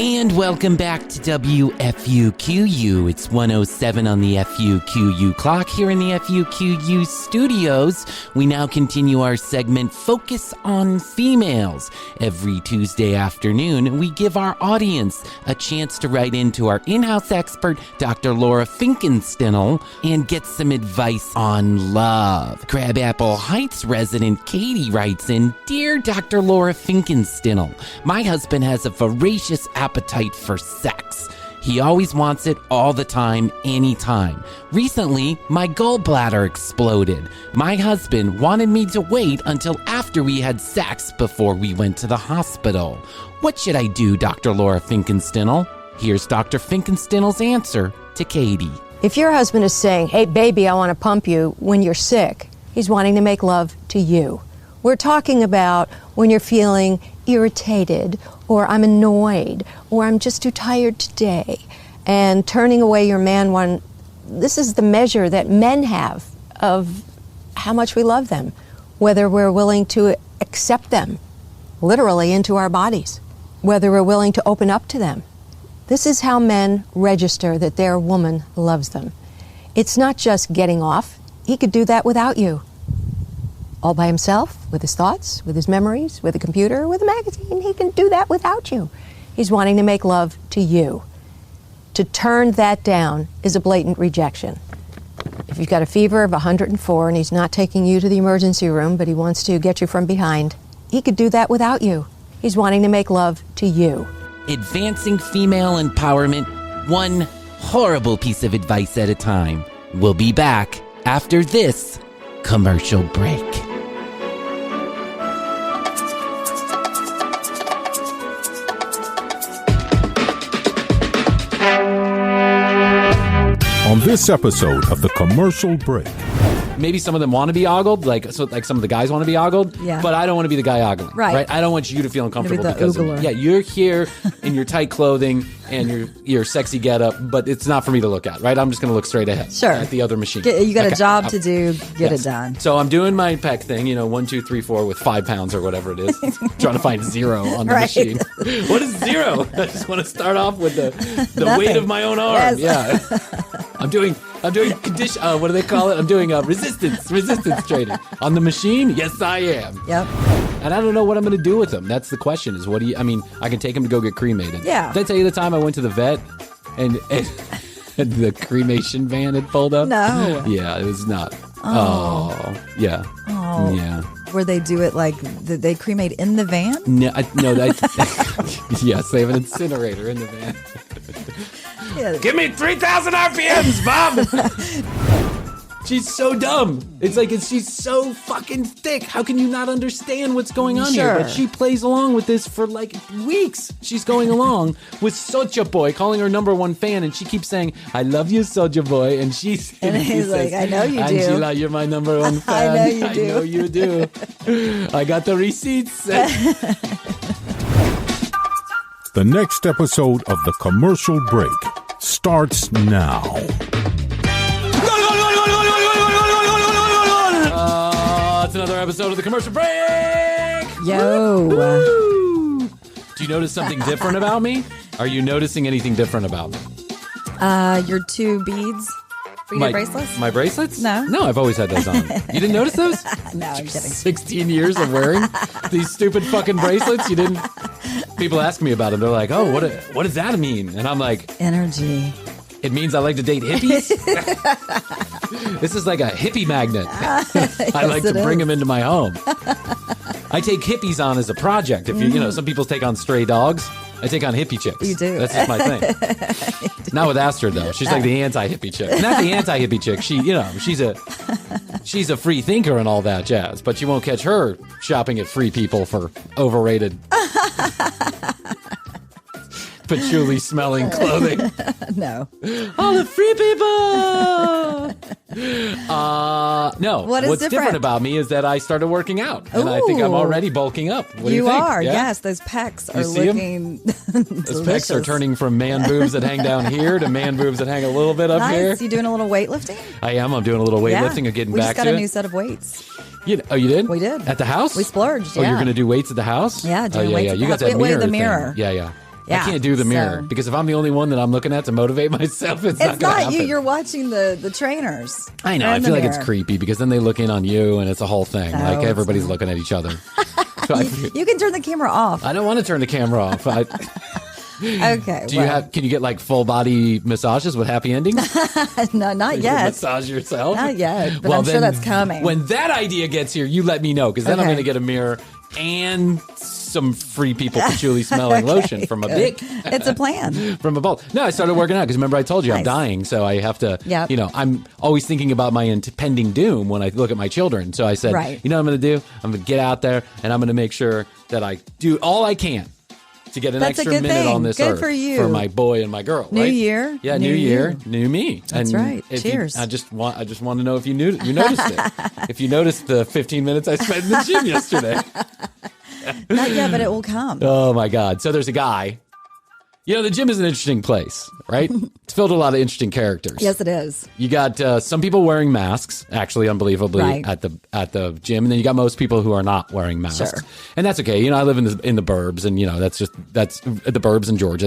And welcome back to WFUQU. It's 1:07 on the FUQU clock here in the FUQU studios. We now continue our segment, Focus on Females. Every Tuesday afternoon, we give our audience a chance to write into our in-house expert, Dr. Laura Finkenstennel, and get some advice on love. Crabapple Heights resident Katie writes in, Dear Dr. Laura Finkenstennel, my husband has a voracious appetite for sex. He always wants it all the time, anytime. Recently, my gallbladder exploded. My husband wanted me to wait until after we had sex before we went to the hospital. What should I do, Dr. Laura Finkenstennel? Here's Dr. Finkenstennel's answer to Katie. If your husband is saying, hey, baby, I want to pump you when you're sick, he's wanting to make love to you. We're talking about when you're feeling irritated, or I'm annoyed, or I'm just too tired today, and turning away your man. This is the measure that men have of how much we love them, whether we're willing to accept them literally into our bodies, whether we're willing to open up to them. This is how men register that their woman loves them. It's not just getting off. He could do that without you. All by himself, with his thoughts, with his memories, with a computer, with a magazine. He can do that without you. He's wanting to make love to you. To turn that down is a blatant rejection. If you've got a fever of 104 and he's not taking you to the emergency room, but he wants to get you from behind, he could do that without you. He's wanting to make love to you. Advancing female empowerment, one horrible piece of advice at a time. We'll be back after this commercial break. On this episode of The Commercial Break. Maybe some of them want to be ogled, like some of the guys want to be ogled, Yeah. but I don't want to be the guy ogling. Right. I don't want you to feel uncomfortable the because ogler. you're here in your tight clothing and your sexy getup, but it's not for me to look at, right? I'm just going to look straight ahead Sure. at the other machine. You got Okay. a job to do. Get Yes. it done. So I'm doing my pec thing, 1, 2, 3, 4 with 5 pounds or whatever it is. Trying to find zero on the Right. machine. What is zero? I just want to start off with the weight of my own arm. Yes. Yeah. I'm doing condition. What do they call it? I'm doing resistance training on the machine. Yes, I am. Yep. And I don't know what I'm going to do with them. That's the question. Is what do you? I mean, I can take them to go get cremated. Yeah. Did I tell you the time I went to the vet and the cremation van had pulled up? No. Yeah, it was not. Oh. Yeah. Oh. Yeah. Where they do it like, did they cremate in the van? No. Yes, they have an incinerator in the van. Yeah. Give me 3,000 RPMs, Bob! She's so dumb. It's like she's so fucking thick. How can you not understand what's going on here? Sure. But she plays along with this for like weeks. She's going along with Soulja Boy, calling her number one fan, and she keeps saying, I love you, Soulja Boy. And she's And he's like, I know you do. Angela, you're my number one fan. I know you do. I know you do. I got the receipts. The next episode of The Commercial Break starts now. It's another episode of The Commercial Break. Yo. Woo! Do you notice something different about me? Are you noticing anything different about me? Your 2 beads for your bracelets? My bracelets? No. No, I've always had those on. You didn't notice those? No, I'm kidding. 16 years of wearing these stupid fucking bracelets? You didn't? People ask me about them. They're like, oh, what does that mean? And I'm like, Energy. it means I like to date hippies? This is like a hippie magnet. I like to bring them into my home. I take hippies on as a project. If you some people take on stray dogs. I take on hippie chicks. You do. That's just my thing. Not with Astrid though. She's like the anti-hippie chick. Not the anti-hippie chick. She's a free thinker and all that jazz. But you won't catch her shopping at Free People for overrated, patchouli smelling clothing. No. All the free people. No. What is What's different about me is that I started working out, and I think I'm Ooh. already bulking up. What do you think? are. Yeah? Yes, those pecs are see 'em? looking Those pecs are turning from man boobs that hang down here to man boobs that hang a little bit up here. Nice. You doing a little weightlifting? I am. I'm doing a little weightlifting and getting we back just got to a it. new set of weights. You did? We did. At the house? We splurged, Oh, yeah. you're going to do weights at the house? Yeah, doing oh, yeah, weights yeah. at You the got house. that Wait, mirror the thing. mirror. Yeah, yeah. Yeah, I can't do the mirror so- because if I'm the only one that I'm looking at to motivate myself, it's not It's going to not happen. you. You're watching the trainers. I know. They're I in feel the like it's mirror. creepy because then they look in on you and it's a whole thing. No, like it's everybody's not. looking at each other. So You can turn the camera off. I don't want to turn the camera off. Okay. Do you have? Can you get like full body massages with happy endings? No, not You yet. massage yourself? Not yet, but I'm sure then that's coming. When that idea gets here, you let me know because then I'm Okay. going to get a mirror and some free people patchouli smelling lotion from a big. It's a plan. From a bowl. No, I started working out because remember I told you I'm Nice. dying, so I have to. Yep. You know, I'm always thinking about my impending doom when I look at my children. So I said, Right. you know what I'm going to do? I'm going to get out there and I'm going to make sure that I do all I can to get an That's a extra good minute thing. on this Good earth for you. my boy and my girl. New right? year. Yeah, New new year, you. new me. That's right. if Cheers. I just want to know if you noticed it. If you noticed the 15 minutes I spent in the gym yesterday. Not yet, but it will come. Oh my God. So there's a guy. You know, the gym is an interesting place, right? It's filled with a lot of interesting characters. Yes, it is. You got some people wearing masks, actually, unbelievably, Right. at the gym, and then you got most people who are not wearing masks, Sure. and that's okay. You know, I live in the burbs, and you know that's the burbs in Georgia.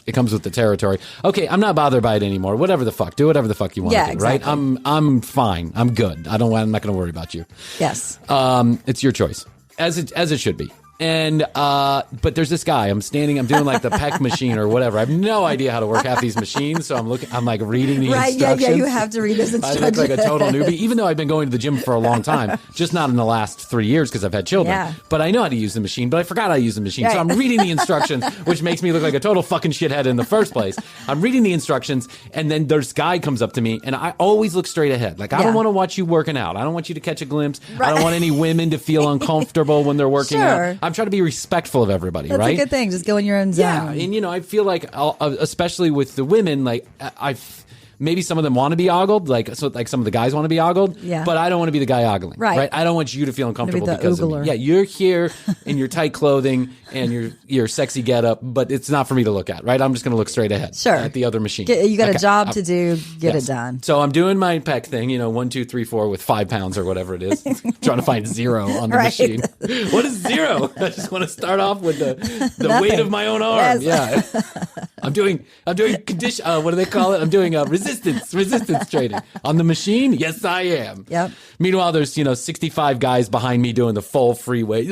It comes with the territory. Okay, I'm not bothered by it anymore. Whatever the fuck, do whatever the fuck you want Yeah, to do, exactly. right? I'm fine. I'm good. I'm not going to worry about you. Yes. It's your choice, as it should be. And but there's this guy. I'm doing like the pec machine or whatever. I have no idea how to work half these machines, so I'm like reading the Right. Yeah. instructions. Yeah. You have to read those I instructions. look like a total newbie, even though I've been going to the gym for a long time, just not in the last 3 years because I've had children. Yeah. But I know how to use the machine, but I forgot how to use the machine. So Right. I'm reading the instructions, which makes me look like a total fucking shithead in the first place. I'm reading the instructions, and then this guy comes up to me, and I always look straight ahead. Like, I Yeah. don't want to watch you working out. I don't want you to catch a glimpse. I don't want any women to feel uncomfortable when they're working Sure. out. I'm trying to be respectful of everybody, That's right? a good thing. Just go in your own zone. Yeah, and you know, I feel like, especially with the women, like maybe some of them want to be ogled, like some of the guys want to be ogled. Yeah. But I don't want to be the guy ogling. Right. I don't want you to feel uncomfortable the because of me. ogler. Yeah, you're here in your tight clothing and your sexy getup, but it's not for me to look at. Right. I'm just going to look straight ahead. Sure. At the other machine. You got Okay. a job to do. Get Yes. it done. So I'm doing my pec thing, 1, 2, 3, 4 with 5 pounds or whatever it is. Trying to find 0 on the Right. machine. What is 0? I just want to start off with the weight Nothing. of my own arm. Yes. Yeah. I'm doing condition. What do they call it? I'm doing resistance training on the machine. Yes, I am. Yep. Meanwhile, there's 65 guys behind me doing the full free weight.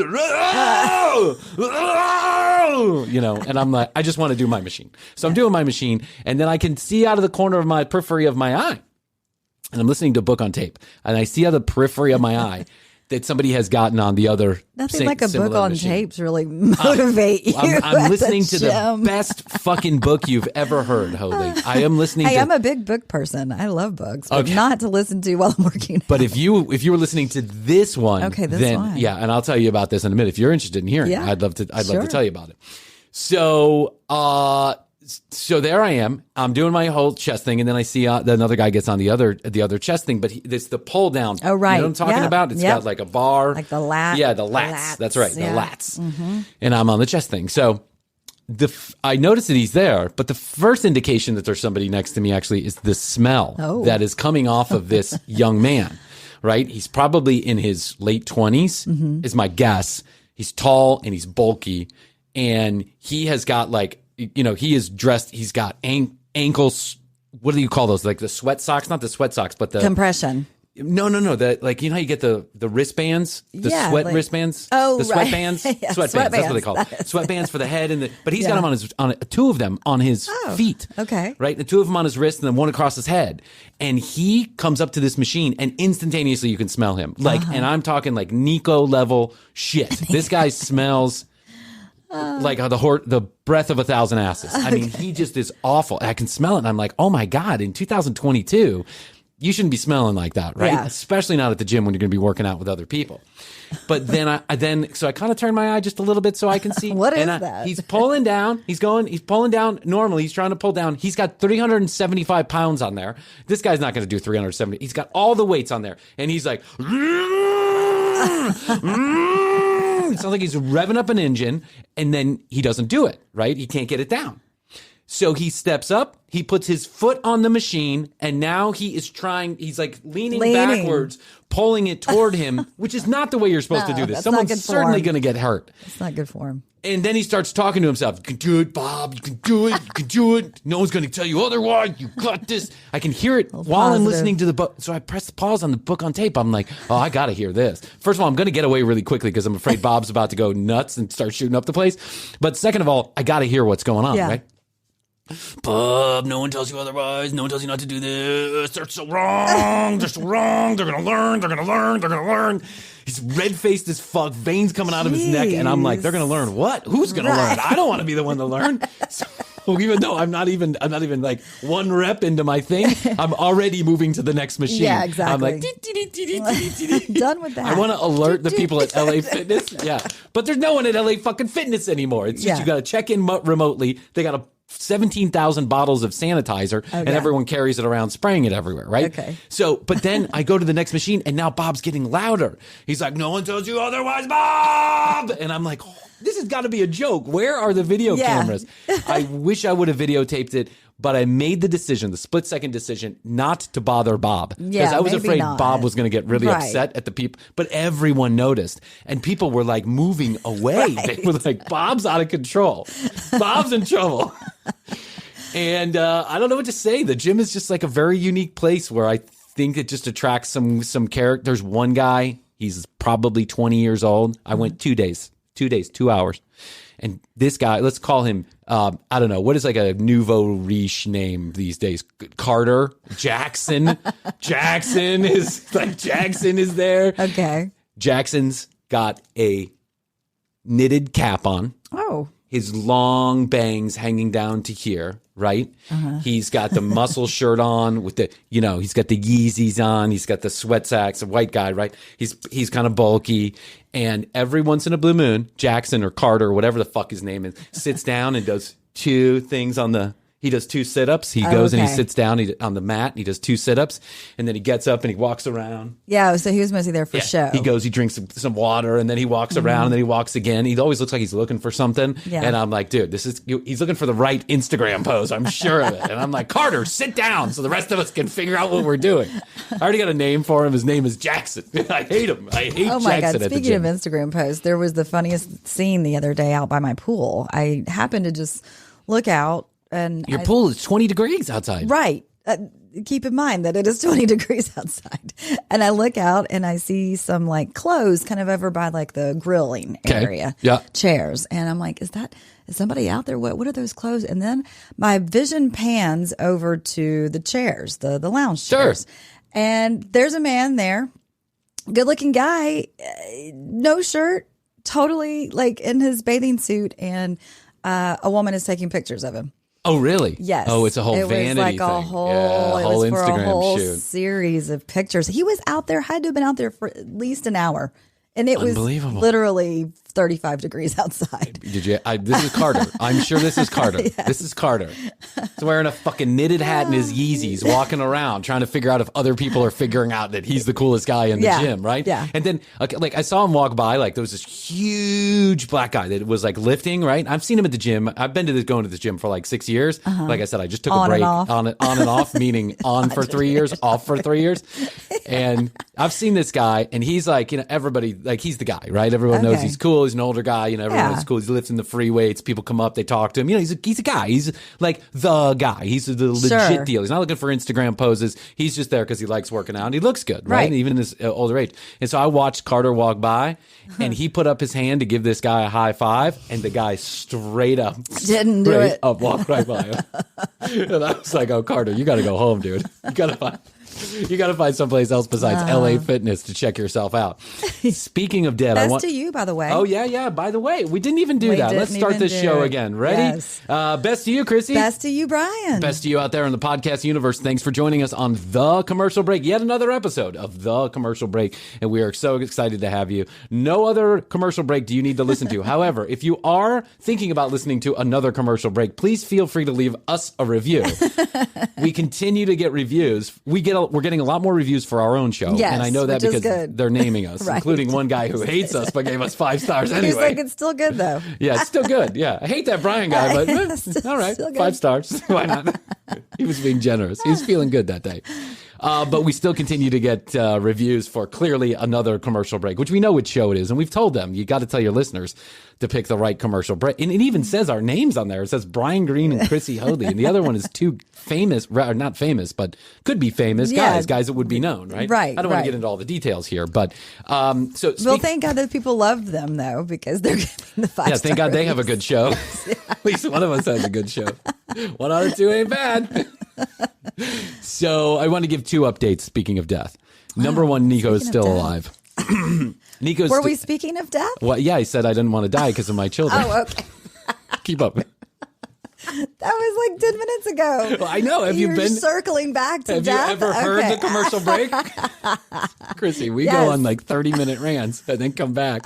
And I'm like, I just want to do my machine. So I'm doing my machine, and then I can see out of the corner of my periphery of my eye, and I'm listening to a book on tape, and I see out of the periphery of my eye that somebody has gotten on the other. Nothing like a book similar on machine. tapes really motivate you. I'm at listening the to the gym. best fucking book you've ever heard, Hoadley. I am listening Hey, to. I'm a big book person. I love books, but Okay. not to listen to while I'm working. But if you were listening to this one, Okay, this then one. yeah, and I'll tell you about this in a minute. If you're interested in hearing, Yeah. I'd love to Sure. tell you about it. So there I am. I'm doing my whole chest thing, and then I see another guy gets on the other chest thing, but it's the pull down. Oh, right. You know what I'm talking Yeah. about? It's Yep. got like a bar, Like the lat. Yeah, the lats. lats. That's right, Yeah. the lats. And I'm on the chest thing. So I notice that he's there, but the first indication that there's somebody next to me actually is the smell Oh. that is coming off of this young man. Right? He's probably in his late 20s, is my guess. He's tall and he's bulky, and he has got he is dressed. He's got ankles. What do you call those? Like the sweat socks? Not the sweat socks, but the Compression. No. The how you get the wristbands, the Yeah, sweat like- wristbands. Oh, the right. sweatbands. Yeah, Sweatbands. That's what they call it. sweatbands. Sweatbands for the head but he's got Yeah. them on two of them on his feet. okay. Right, the two of them on his wrist and then one across his head. And he comes up to this machine and instantaneously you can smell him. And I'm talking like Niko level shit. This guy smells like the breath of 1,000 asses. I mean, he just is awful. I can smell it, and I'm like, oh my God, in 2022, you shouldn't be smelling like that, right? Yeah. Especially not at the gym when you're going to be working out with other people. But then so I kind of turn my eye just a little bit so I can see. What is and that? He's pulling down. He's pulling down normally. He's trying to pull down. He's got 375 pounds on there. This guy's not going to do 370. He's got all the weights on there. And he's like, it sounds like he's revving up an engine, and then he doesn't do it, right? He can't get it down. So he steps up, he puts his foot on the machine, and now he's like leaning backwards, pulling it toward him, which is not the way you're supposed to do this. Someone's certainly going to get hurt. It's not good for him. And then he starts talking to himself. You can do it, Bob. You can do it. You can do it. No one's going to tell you otherwise. You got this. I can hear it while I'm listening to the book. So I press pause on the book on tape. I'm like, oh, I got to hear this. First of all, I'm going to get away really quickly because I'm afraid Bob's about to go nuts and start shooting up the place. But second of all, I got to hear what's going on, right? Bob, no one tells you otherwise. No one tells you not to do this. They're so wrong. They're so wrong. They're going to learn. They're going to learn. They're going to learn. He's red-faced as fuck, veins coming out of his neck. And I'm like, they're going to learn what? Who's going to learn? I don't want to be the one to learn. So, even though I'm not even like one rep into my thing, I'm already moving to the next machine. Yeah, exactly. I'm like, done with that. I want to alert the people at LA Fitness. Yeah. But there's no one at LA fucking Fitness anymore. It's just you got to check in remotely. They got 17,000 bottles of sanitizer and everyone carries it around spraying it everywhere, right? Okay. So, but then I go to the next machine and now Bob's getting louder. He's like, no one tells you otherwise, Bob! And I'm like, oh, this has got to be a joke. Where are the video cameras? I wish I would have videotaped it, but I made the decision, the split-second decision, not to bother Bob. Because I was afraid Bob was going to get really upset at the people. But everyone noticed. And people were like moving away. They were like, Bob's out of control. Bob's in trouble. And I don't know what to say. The gym is just like a very unique place where I think it just attracts some characters. One guy, he's probably 20 years old. I went 2 days, 2 hours. And this guy, let's call him, I don't know, what is like a nouveau riche name these days? Carter? Jackson? Jackson is there. Okay. Jackson's got a knitted cap on. Oh. His long bangs hanging down to here, right? He's got the muscle shirt on with the, he's got the Yeezys on. He's got the sweat sacks, a white guy, right? He's kind of bulky. And every once in a blue moon, Jackson or Carter, or whatever the fuck his name is, sits down and does two things he does 2 sit-ups. He goes and he sits down on the mat. And he does 2 sit-ups. And then he gets up and he walks around. Yeah, so he was mostly there for show. He goes, he drinks some water, and then he walks around, and then he walks again. He always looks like he's looking for something. Yeah. And I'm like, dude, he's looking for the right Instagram pose. I'm sure of it. And I'm like, Carter, sit down so the rest of us can figure out what we're doing. I already got a name for him. His name is Jackson. I hate him. I hate Jackson. Oh my God. At the Speaking gym. of Instagram posts, there was the funniest scene the other day out by my pool. I happened to just look out. And your pool is 20 degrees outside. Right. Keep in mind that it is 20 degrees outside. And I look out and I see some like clothes kind of over by like the grilling area. Yeah. Chairs. And I'm like, is somebody out there? What are those clothes? And then my vision pans over to the chairs, the lounge chairs. And there's a man there, good looking guy, no shirt, totally like in his bathing suit. And a woman is taking pictures of him. Oh, really? Yes. Oh, it's a whole vanity thing. It was like a whole Instagram shoot. Series of pictures. He was out there, had to have been out there for at least an hour. And it was literally 35 degrees outside. This is Carter. I'm sure this is Carter. Yes. This is Carter. He's wearing a fucking knitted hat and his Yeezys, walking around trying to figure out if other people are figuring out that he's the coolest guy in the gym, right? Yeah. And then, like, I saw him walk by, like, there was this huge black guy that was, like, lifting, right? I've seen him at the gym. I've been going to this gym for, like, 6 years. Like I said, I just took a break on and off, meaning on for 3 years, off for 3 years. And I've seen this guy, and he's like, everybody, like, he's the guy, right? Everyone knows he's cool. He's an older guy. Everyone knows he's cool. He's lifting the free weights. People come up, they talk to him. He's a guy. He's like the guy. He's the legit deal. He's not looking for Instagram poses. He's just there because he likes working out and he looks good, right? Even in his older age. And so I watched Carter walk by, and he put up his hand to give this guy a high five, and the guy straight up walked right by him. And I was like, oh, Carter, you got to go home, dude. You got to find someplace else besides LA Fitness to check yourself out. Speaking of dead, best to you, by the way. Oh, yeah. By the way, we didn't even do that. Let's start this show again. Ready? Yes. Best to you, Krissy. Best to you, Bryan. Best to you out there in the podcast universe. Thanks for joining us on The Commercial Break. Yet another episode of The Commercial Break. And we are so excited to have you. No other commercial break do you need to listen to. However, if you are thinking about listening to another commercial break, please feel free to leave us a review. We continue to get reviews. We get we're getting a lot more reviews for our own show. Yes, and I know that which is because good. they're naming us, Right. including one guy who hates us but gave us 5 stars anyway. He's like, it's still good though. Yeah, it's still good. Yeah. I hate that Bryan guy, but all right. still good. 5 stars. Why not? He was being generous. He was feeling good that day. But we still continue to get reviews for clearly another commercial break, which we know which show it is. And we've told them, you got to tell your listeners to pick the right commercial break. And it even says our names on there. It says Bryan Green and Krissy Hoadley. And the other one is 2 famous, or not famous, but could be famous guys that would be known, right? Right. I don't want to get into all the details here, but well, Thank God that people loved them though, because they're giving the 5 stars. yeah, thank God they have a good show. At least one of us has a good show. 1 out of 2 ain't bad. So I want to give 2 updates. Speaking of death, number 1, Niko is still alive. Niko's. Were we speaking of death? Well, yeah, he said I didn't want to die because of my children. Oh, okay. Keep up. That was like 10 minutes ago. Well, I know. Have you You're been circling back to Have death? you ever heard Okay. the commercial break? Krissy, we Yes. go on like 30-minute rants and then come back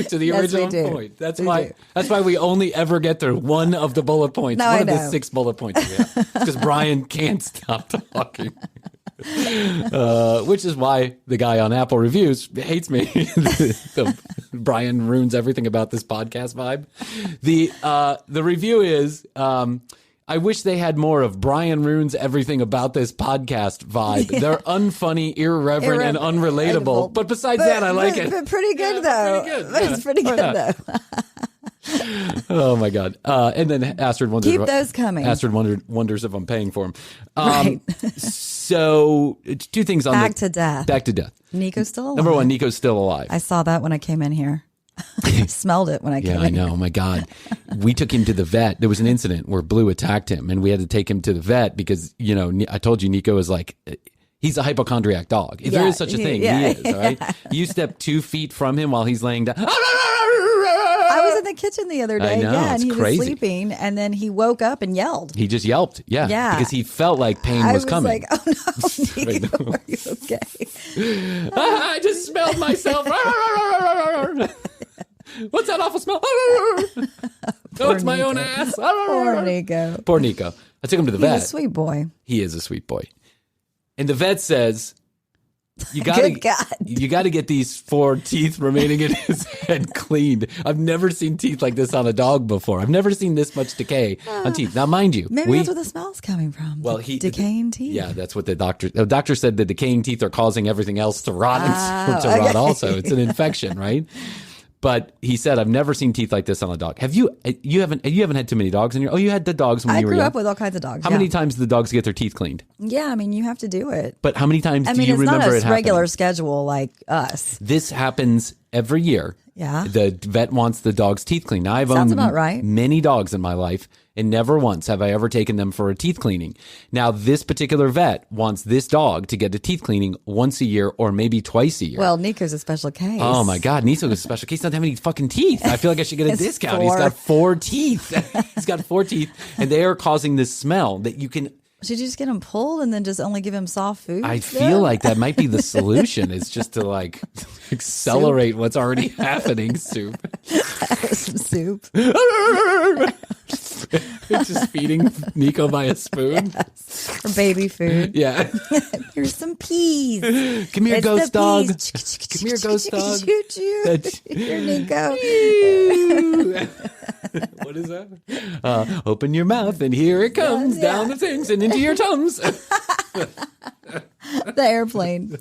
to the Yes, we original do. point. That's We why. do. That's why we only ever get through one of the bullet points. No, one I of the know. 6 bullet points we have. It's because Bryan can't stop talking. Which is why the guy on Apple Reviews hates me. Bryan ruins everything about this podcast vibe. The review is I wish they had more of Bryan ruins everything about this podcast vibe. They're unfunny, irreverent, and unrelatable. But besides that, I like it. But pretty good though. pretty good. But it's pretty Why good not? though. Oh my God! And then Astrid wonders. Keep those coming. Astrid wonders if I'm paying for them. Right. So 2 things on Back to death. Back to death. Niko's still alive. Number 1, Niko's still alive. I saw that when I came in here. I smelled it when I came Yeah, I in know. here. Oh my God. We took him to the vet. There was an incident where Blue attacked him and we had to take him to the vet because, I told you Niko is like, he's a hypochondriac dog. If there is such a thing, he is, all right? You step 2 feet from him while he's laying down. I was in the kitchen the other day. I know, and it's he crazy. was sleeping, and then he woke up and yelled. He just yelped. Yeah. Yeah. Because he felt like pain I was was coming. like, oh no, Niko, are you okay? I just smelled myself. What's that awful smell? It's my own ass. Poor Niko. Poor Niko. I took him to the He's vet. a sweet boy. He is a sweet boy. And the vet says, you Good God. got to get these 4 teeth remaining in his head cleaned. I've never seen teeth like this on a dog before. I've never seen this much decay on teeth. Now, mind you, Maybe that's where the smell's coming from. Well, The decaying teeth. Yeah, that's what the doctor said. The decaying teeth are causing everything else to rot. Oh, rot okay. also. It's an infection, right? But he said, I've never seen teeth like this on a dog. Have you? You haven't had too many dogs in your? Oh, you had the dogs when I you were grew young. up with all kinds of dogs. How many times do the dogs get their teeth cleaned? Yeah, I mean, you have to do it. But how many times I do mean, you it's remember not it a regular happening? schedule like us. This happens every year. Yeah. The vet wants the dog's teeth cleaned. Now, I've Sounds owned about right. many dogs in my life, and never once have I ever taken them for a teeth cleaning. Now, this particular vet wants this dog to get a teeth cleaning once a year or maybe twice a year. Well, Niko's a special case. Oh my God, Niko's a special case. He doesn't have any fucking teeth. I feel like I should get a It's discount. 4. He's got 4 teeth. He's got 4 teeth, and they are causing this smell that you can. Should you just get him pulled and then just only give him soft food? I feel like that might be the solution. It's just to like accelerate what's already happening. Soup. some soup. It's just feeding Niko by a spoon. Yes. Or baby food. Yeah. Here's some peas. Come here, It's ghost the dog. peas. Come here, ghost dog. Choo choo. That's- Here, Niko. What is that? Open your mouth and here it comes Yeah. down the things and into your tums. The airplane.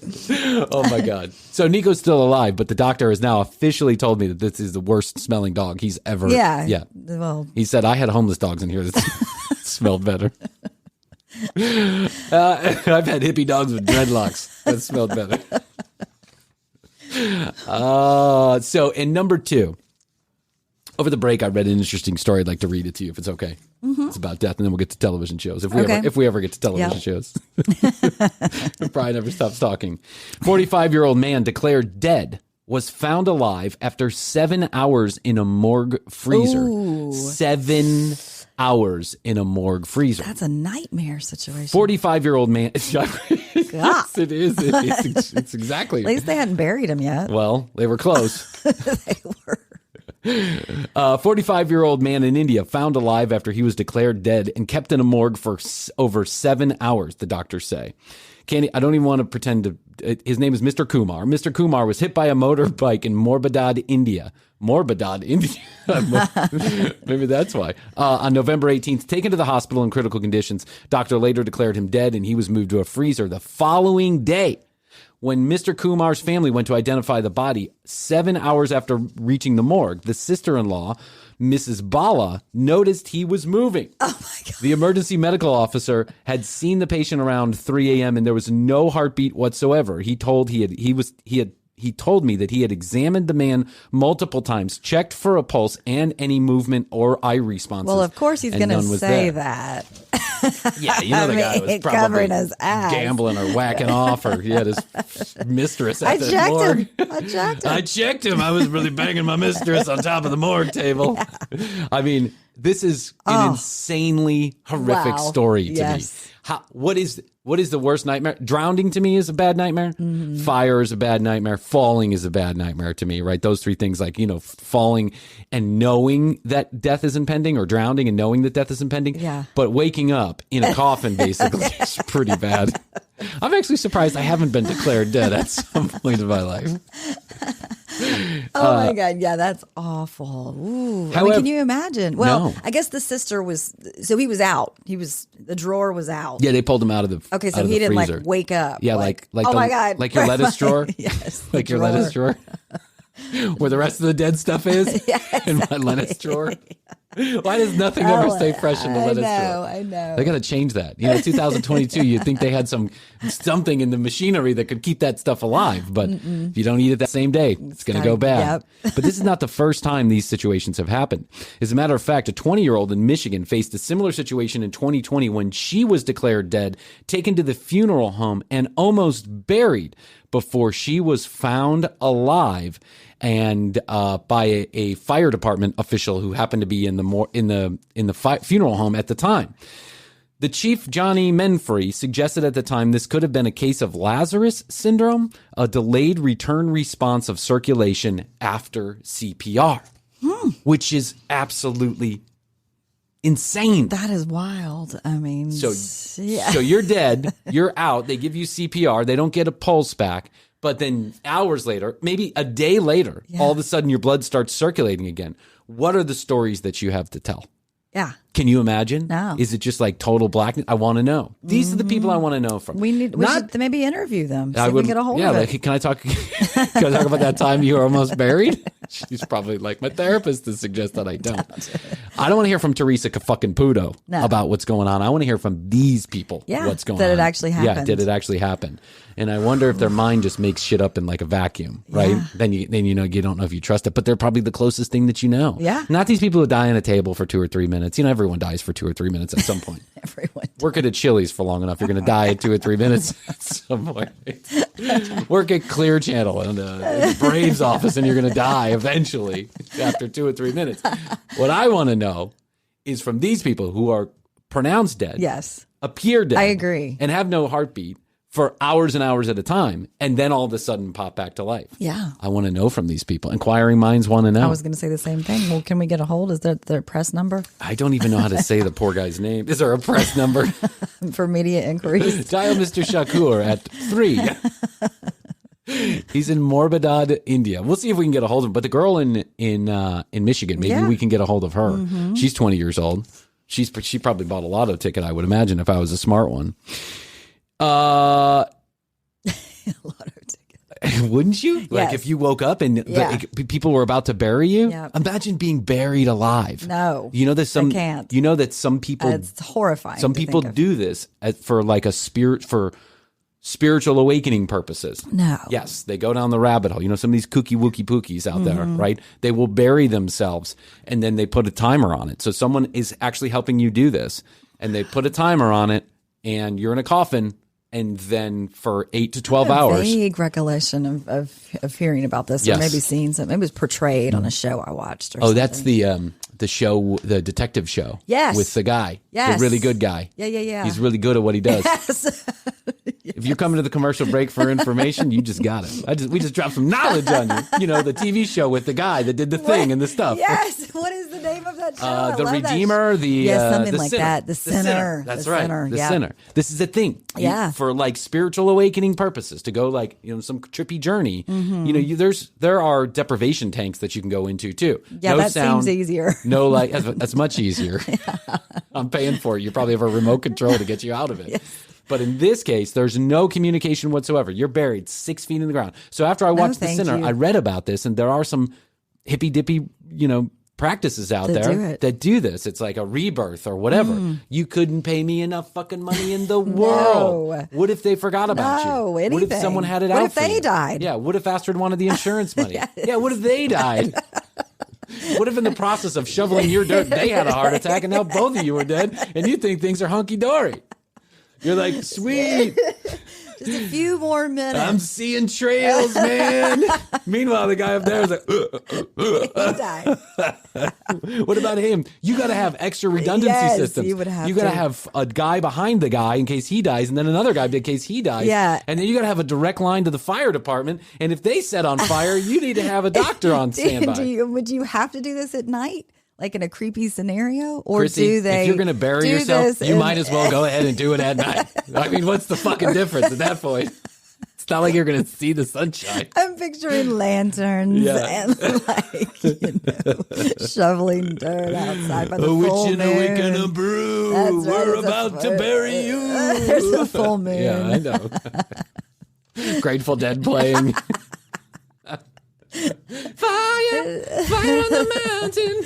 Oh my God. So Niko's still alive, but the doctor has now officially told me that this is the worst smelling dog he's ever. Yeah. Yeah. Well, He said, I had homeless dogs in here that smelled better. I've had hippie dogs with dreadlocks that smelled better. So in number 2, over the break, I read an interesting story. I'd like to read it to you if it's okay. Mm-hmm. It's about death, and then we'll get to television shows. If we ever get to television shows. If Bryan ever stops talking. 45-year-old man declared dead was found alive after 7 hours in a morgue freezer. Ooh. 7 hours in a morgue freezer. that's a nightmare situation. 45-year-old man. Yes, it is. It's exactly. At least they hadn't buried him yet. Well, they were close. They were. A 45-year-old man in India found alive after he was declared dead and kept in a morgue for over 7 hours, the doctors say. I don't even want to pretend to. His name is Mr. Kumar. Mr. Kumar was hit by a motorbike in Morbadad, India. Morbadad, India. Maybe that's why. On November 18th, taken to the hospital in critical conditions. Doctor later declared him dead, and he was moved to a freezer the following day. When Mr. Kumar's family went to identify the body, 7 hours after reaching the morgue, the sister-in-law, Mrs. Bala, noticed he was moving. Oh, my God. The emergency medical officer had seen the patient around 3 a.m. and there was no heartbeat whatsoever. He told me that he had examined the man multiple times, checked for a pulse and any movement or eye responses. Well, of course he's going to say that. Yeah, you know the guy was probably covering his ass, gambling or whacking off, or he had his mistress at the morgue. I checked him. I was really banging my mistress on top of the morgue table. Yeah. I mean, this is an insanely horrific story to me. What is the worst nightmare? Drowning to me is a bad nightmare. Mm-hmm. Fire is a bad nightmare. Falling is a bad nightmare to me, right? Those three things, like, falling and knowing that death is impending, or drowning and knowing that death is impending. Yeah. But waking up in a coffin basically is pretty bad. I'm actually surprised I haven't been declared dead at some point in my life. Oh my God. Yeah, that's awful. Ooh. However, can you imagine? Well, no. I guess the sister he was out. The drawer was out. Yeah, they pulled him out of the Okay, so he didn't freezer. Wake up. Yeah, like oh my God. Like your lettuce drawer? Yes. Like your lettuce drawer? Where the rest of the dead stuff is? Yes, in my lettuce drawer? Why does nothing ever stay fresh in the lettuce drawer? I know. They got to change that. 2022, you'd think they had something in the machinery that could keep that stuff alive. But if you don't eat it that same day, it's going to go bad. Yep. But this is not the first time these situations have happened. As a matter of fact, a 20-year-old in Michigan faced a similar situation in 2020 when she was declared dead, taken to the funeral home, and almost buried before she was found alive, and by a fire department official who happened to be in the funeral home at the time. The chief, Johnny Menfrey, suggested at the time this could have been a case of Lazarus syndrome, a delayed return response of circulation after CPR, which is absolutely insane. That is wild. I mean, so you're dead, you're out, they give you CPR, they don't get a pulse back, but then hours later, maybe a day later, all of a sudden your blood starts circulating again. What are the stories that you have to tell? Yeah. Can you imagine? No. Is it just like total blackness? I want to know. These are the people I want to know from. We should maybe interview them. See if we can get a hold of it. Like, can I talk about that time you were almost buried? She's probably like, my therapist to suggest that I don't. I don't want to hear from Teresa fucking Pudo about what's going on. I want to hear from these people what's going on. Did it actually happen? Yeah, did it actually happen? And I wonder if their mind just makes shit up in like a vacuum, right? Yeah. Then you don't know if you trust it, but they're probably the closest thing that you know. Yeah. Not these people who die on a table for 2 or 3 minutes. Everyone dies for 2 or 3 minutes at some point. Everyone. Work at Chili's for long enough, you're going to die at 2 or 3 minutes at some point. Work at Clear Channel in the Braves office, and you're going to die eventually after 2 or 3 minutes. What I want to know is from these people who are pronounced dead, appear dead, I agree, and have no heartbeat for hours and hours at a time, and then all of a sudden pop back to life. Yeah. I want to know from these people. Inquiring minds want to know. I was going to say the same thing. Well, can we get a hold? Is there their press number? I don't even know how to say the poor guy's name. Is there a press number? For media inquiries? Dial Mr. Shakur at 3. He's in Morbadad, India. We'll see if we can get a hold of him. But the girl in Michigan, maybe we can get a hold of her. Mm-hmm. She's 20 years old. She probably bought a lotto ticket, I would imagine, if I was a smart one. Lotto ticket. Wouldn't you? Like if you woke up and people were about to bury you? Yep. Imagine being buried alive. No. You know that I can't. You know that some people it's horrifying. Some people do this for like for spiritual awakening purposes. No. Yes, they go down the rabbit hole. Some of these kooky wookie pookies out there, right? They will bury themselves and then they put a timer on it. So someone is actually helping you do this, and they put a timer on it, and you're in a coffin. And then for 8 to 12 hours. Vague recollection of hearing about this, or maybe seeing something. It was portrayed on a show I watched. Or something. That's the show, the detective show. Yes, with the guy, the really good guy. Yeah. He's really good at what he does. Yes. If you're coming to the commercial break for information, you just got it. We just dropped some knowledge on you. You know, the TV show with the guy that did the thing and the stuff. Yes. What is the name of that show? The Redeemer, something the like sinner. that. The sinner. That's the right. Sinner. The sinner. This is a thing. Yeah. For like spiritual awakening purposes, to go like, you know, some trippy journey. Mm-hmm. You know, there are deprivation tanks that you can go into too. Yeah, no that sound, seems easier. No, like that's much easier. I'm paying for it. You probably have a remote control to get you out of it. Yes. But in this case, there's no communication whatsoever. You're buried 6 feet in the ground. So after I watched The Sinner, I read about this, and there are some hippy dippy, you know, practices out there that do this. It's like a rebirth or whatever. You couldn't pay me enough fucking money in the world. What if they forgot about you? Anything. What if someone had it out What if they died? Yeah. What if Astrid wanted the insurance money? Yeah. What if they died? What if in the process of shoveling your dirt, they had a heart attack and now both of you are dead and you think things are hunky-dory? You're like, sweet. Just a few more minutes. I'm seeing trails, man. Meanwhile, the guy up there is like, He died. what about him? You got to have extra redundancy systems. You would have got to have a guy behind the guy in case he dies, and then another guy in case he dies. Yeah. And then you got to have a direct line to the fire department. And if they set on fire, you need to have a doctor on standby. Would you have to do this at night? Like in a creepy scenario? Or Krissy, do they? If you're going to bury yourself, you might as well go ahead and do it at night. I mean, what's the fucking difference at that point? It's not like you're going to see the sunshine. I'm picturing lanterns and like, you know, shoveling dirt outside by the full moon. A witch in a wick and a brew. That's right, We're about to bury you. There's a full moon. Yeah, I know. Grateful Dead playing. Fire on the mountain.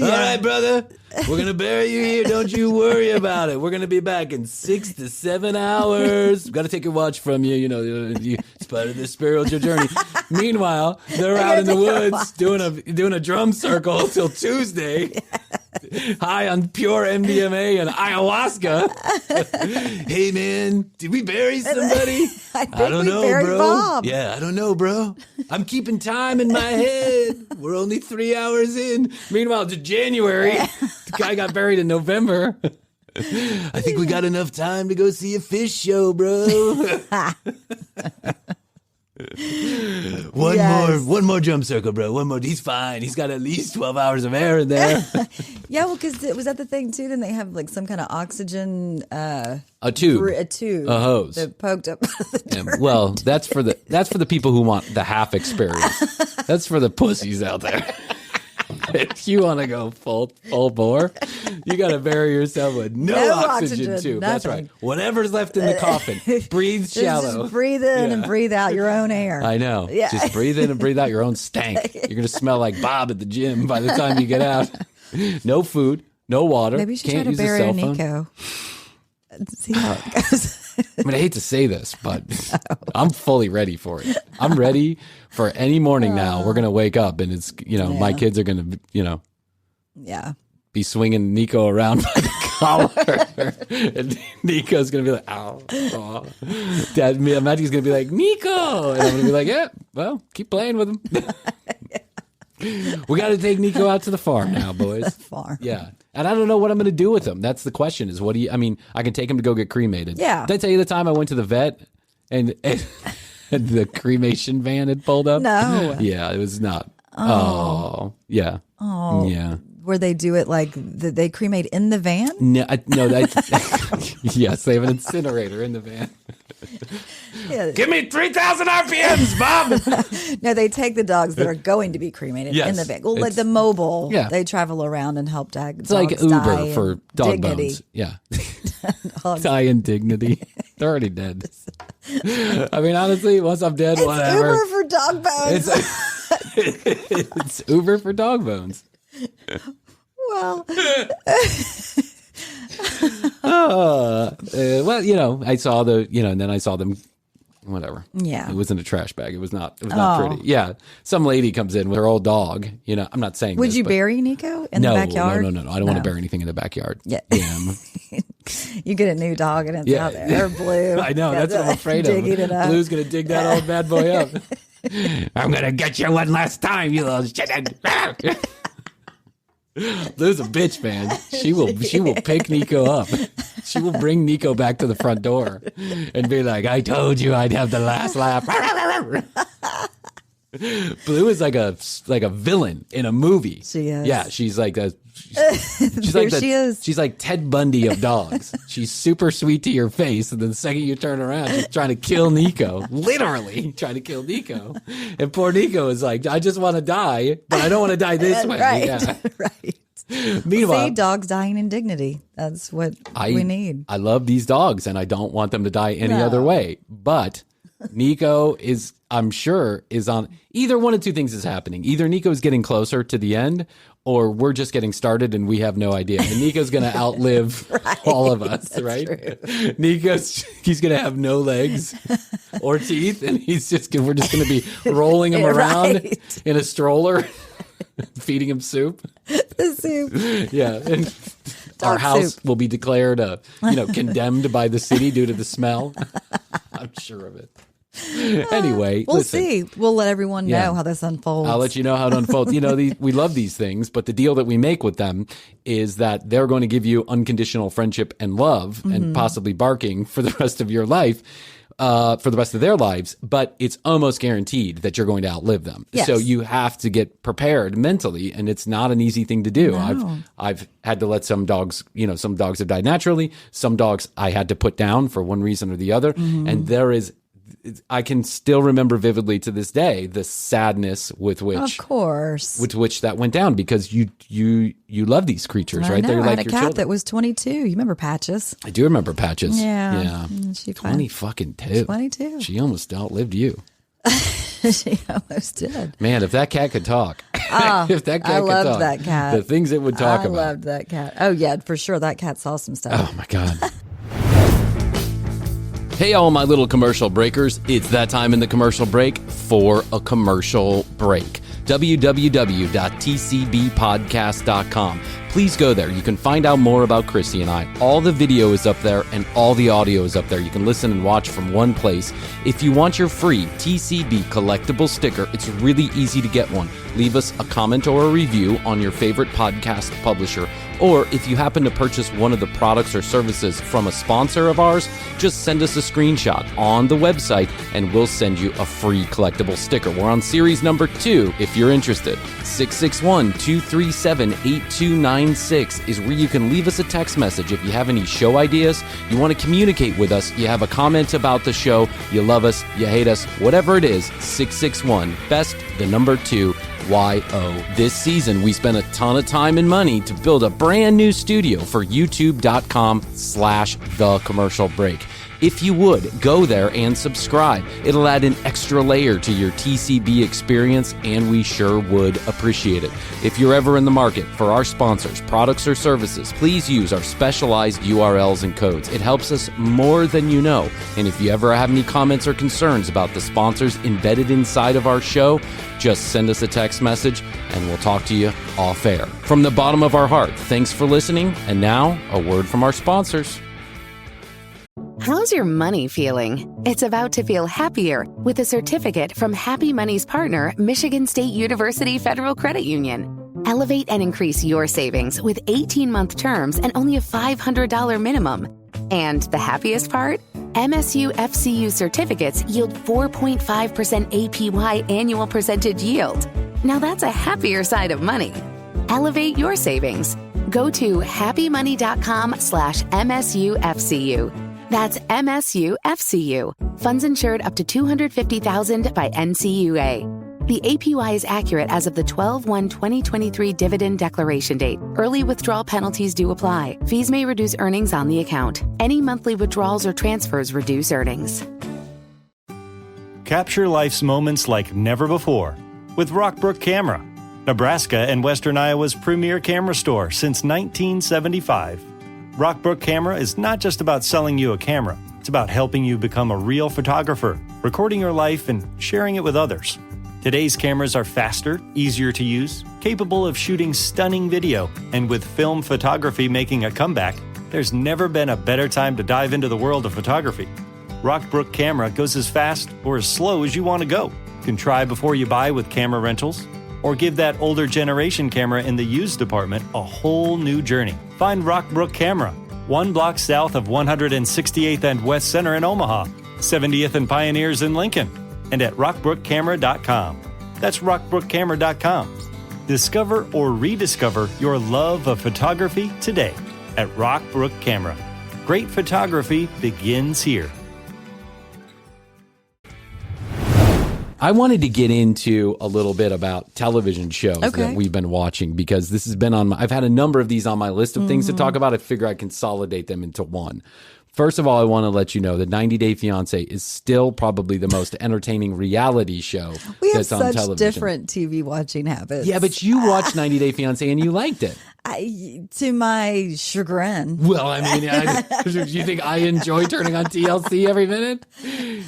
All right, brother. We're going to bury you here. Don't you worry about it. We're going to be back in 6 to 7 hours. Got to take your watch from you. You know, it's part of the spiritual journey. Meanwhile, they're out in the woods doing a drum circle till Tuesday. High on pure MDMA and ayahuasca. Hey, man, did we bury somebody? I don't know, bro. Bob. Yeah, I don't know, bro. I'm keeping time in my head. We're only 3 hours in. Meanwhile, it's January. The guy got buried in November. I think we got enough time to go see a fish show, bro. One more drum circle, bro. One more. He's fine. He's got at least 12 hours of air in there. Yeah, well, because was that the thing too? Then they have like some kind of oxygen. A tube, a hose that poked up. The well, that's for the people who want the half experience. That's for the pussies out there. If you want to go full bore, you got to bury yourself with no oxygen tube. That's right. Whatever's left in the coffin, breathe shallow. Just breathe in and breathe out your own air. I know. Yeah. Just breathe in and breathe out your own stank. You're going to smell like Bob at the gym by the time you get out. No food, no water. Maybe you should Can't try to use a bury cell phone. Niko. See how it goes. I mean, I hate to say this, but I'm fully ready for it. I'm ready for any morning now. We're going to wake up and it's, my kids are going to, be swinging Niko around by the collar. And Niko's going to be like, ow. Oh. Dad, Maggie's going to be like, Niko. And I'm going to be like, yeah, well, keep playing with him. We got to take Niko out to the farm now, boys. The farm. Yeah. And I don't know what I'm going to do with him. That's the question is, I can take him to go get cremated. Yeah. Did I tell you the time I went to the vet and the cremation van had pulled up? No. Yeah, it was not. Oh. Yeah. Oh. Yeah. Where they do it like they cremate in the van? No, yes, they have an incinerator in the van. Yeah. Give me 3,000 RPMs, Bob. No, they take the dogs that are going to be cremated in the van. Well, like the mobile, they travel around and help dogs. It's like Uber for dog dignity. bones. Yeah. Die in dignity. They're already dead. I mean, honestly, once I'm dead, whatever. Uber for dog bones. It's Uber for dog bones. Well. Well, I saw and then I saw them, whatever. Yeah. It wasn't a trash bag. It was not pretty. Yeah. Some lady comes in with her old dog. I'm not saying Would you bury Niko in the backyard? No. I don't want to bury anything in the backyard. Yeah. You get a new dog and it's out there. They're blue. I know. That's what I'm afraid of. Blue's going to dig that old bad boy up. I'm going to get you one last time, you little shit. Blue's a bitch, man. She will pick Niko up. She will bring Niko back to the front door and be like, I told you I'd have the last laugh. Blue is like a villain in a movie. She is. Yeah, she's like she's like Ted Bundy of dogs. She's super sweet to your face, and then the second you turn around, she's trying to kill Niko. Literally trying to kill Niko. And poor Niko is like, I just want to die, but I don't want to die this way. Right. Yeah. Right. Meanwhile, see, dogs dying in dignity. That's what we need. I love these dogs, and I don't want them to die any other way. But Niko is, I'm sure, is on either one of two things is happening. Either Niko is getting closer to the end, or we're just getting started and we have no idea. And Niko's going to outlive all of us, that's right? True. He's going to have no legs or teeth, and we're just going to be rolling him around in a stroller, feeding him soup. The soup. Yeah, and our house will be declared condemned by the city due to the smell. I'm sure of it. Anyway, we'll listen. see. We'll let everyone know how this unfolds. I'll let you know how it unfolds. We love these things, but the deal that we make with them is that they're going to give you unconditional friendship and love, and possibly barking for the rest of your life. For the rest of their lives, but it's almost guaranteed that you're going to outlive them. Yes. So you have to get prepared mentally, and it's not an easy thing to do. No. I've had to let some dogs, some dogs have died naturally. Some dogs I had to put down for one reason or the other. And I can still remember vividly to this day the sadness with which, of course, with which that went down, because you love these creatures, right? They're like I had a your cat children. that was 22. You remember Patches? I do remember Patches. Yeah. She 22. 22. She almost outlived you. She almost did. Man, if that cat could talk. If that cat I could loved talk. that cat. The things it would talk about. I loved that cat. Oh, yeah, for sure. That cat saw some stuff. Oh, my God. Hey, all my little commercial breakers. It's that time in the commercial break for a commercial break. www.tcbpodcast.com. Please go there. You can find out more about Krissy and I. All the video is up there and all the audio is up there. You can listen and watch from one place. If you want your free TCB collectible sticker, it's really easy to get one. Leave us a comment or a review on your favorite podcast publisher. Or if you happen to purchase one of the products or services from a sponsor of ours, just send us a screenshot on the website and we'll send you a free collectible sticker. We're on series number 2 if you're interested. 661-237-8296 is where you can leave us a text message if you have any show ideas, you want to communicate with us, you have a comment about the show, you love us, you hate us, whatever it is, 661 best the number 2 YO. This season, we spent a ton of time and money to build a brand new studio for youtube.com/thecommercialbreak. If you would, go there and subscribe. It'll add an extra layer to your TCB experience, and we sure would appreciate it. If you're ever in the market for our sponsors, products, or services, please use our specialized URLs and codes. It helps us more than you know. And if you ever have any comments or concerns about the sponsors embedded inside of our show, just send us a text message and we'll talk to you off air. From the bottom of our heart, thanks for listening. And now, a word from our sponsors. How's your money feeling? It's about to feel happier with a certificate from Happy Money's partner, Michigan State University Federal Credit Union. Elevate and increase your savings with 18-month terms and only a $500 minimum. And the happiest part? MSU FCU certificates yield 4.5% APY annual percentage yield. Now that's a happier side of money. Elevate your savings. Go to happymoney.com/MSUFCU. That's MSUFCU. Funds insured up to $250,000 by NCUA. The APY is accurate as of the 12/1/2023 dividend declaration date. Early withdrawal penalties do apply. Fees may reduce earnings on the account. Any monthly withdrawals or transfers reduce earnings. Capture life's moments like never before with Rockbrook Camera, Nebraska and Western Iowa's premier camera store since 1975. Rockbrook Camera is not just about selling you a camera. It's about helping you become a real photographer, recording your life and sharing it with others. Today's cameras are faster, easier to use, capable of shooting stunning video, and with film photography making a comeback, there's never been a better time to dive into the world of photography. Rockbrook Camera goes as fast or as slow as you want to go. You can try before you buy with camera rentals, or give that older generation camera in the used department a whole new journey. Find Rockbrook Camera 1 block south of 168th and West Center in Omaha, 70th and Pioneers in Lincoln, and at rockbrookcamera.com. That's rockbrookcamera.com. Discover or rediscover your love of photography today at Rockbrook Camera. Great photography begins here. I wanted to get into a little bit about television shows that we've been watching, because this has been on I've had a number of these on my list of things to talk about. I figure I consolidate them into one. First of all, I want to let you know that 90 Day Fiancé is still probably the most entertaining reality show that's on television. We have such different TV watching habits. Yeah, but you watched 90 Day Fiancé and you liked it. To my chagrin. Well, I mean, you think I enjoy turning on TLC every minute?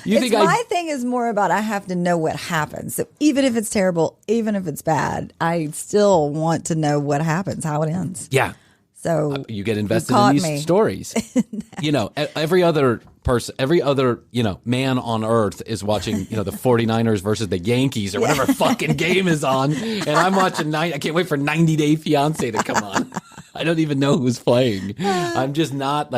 My thing is more about I have to know what happens. So even if it's terrible, even if it's bad, I still want to know what happens, how it ends. Yeah. So you get invested in these stories. You know, every other person, every other, man on earth is watching, the 49ers versus the Yankees or whatever fucking game is on. And I'm watching I can't wait for 90 Day Fiancé to come on. I don't even know who's playing. I'm just not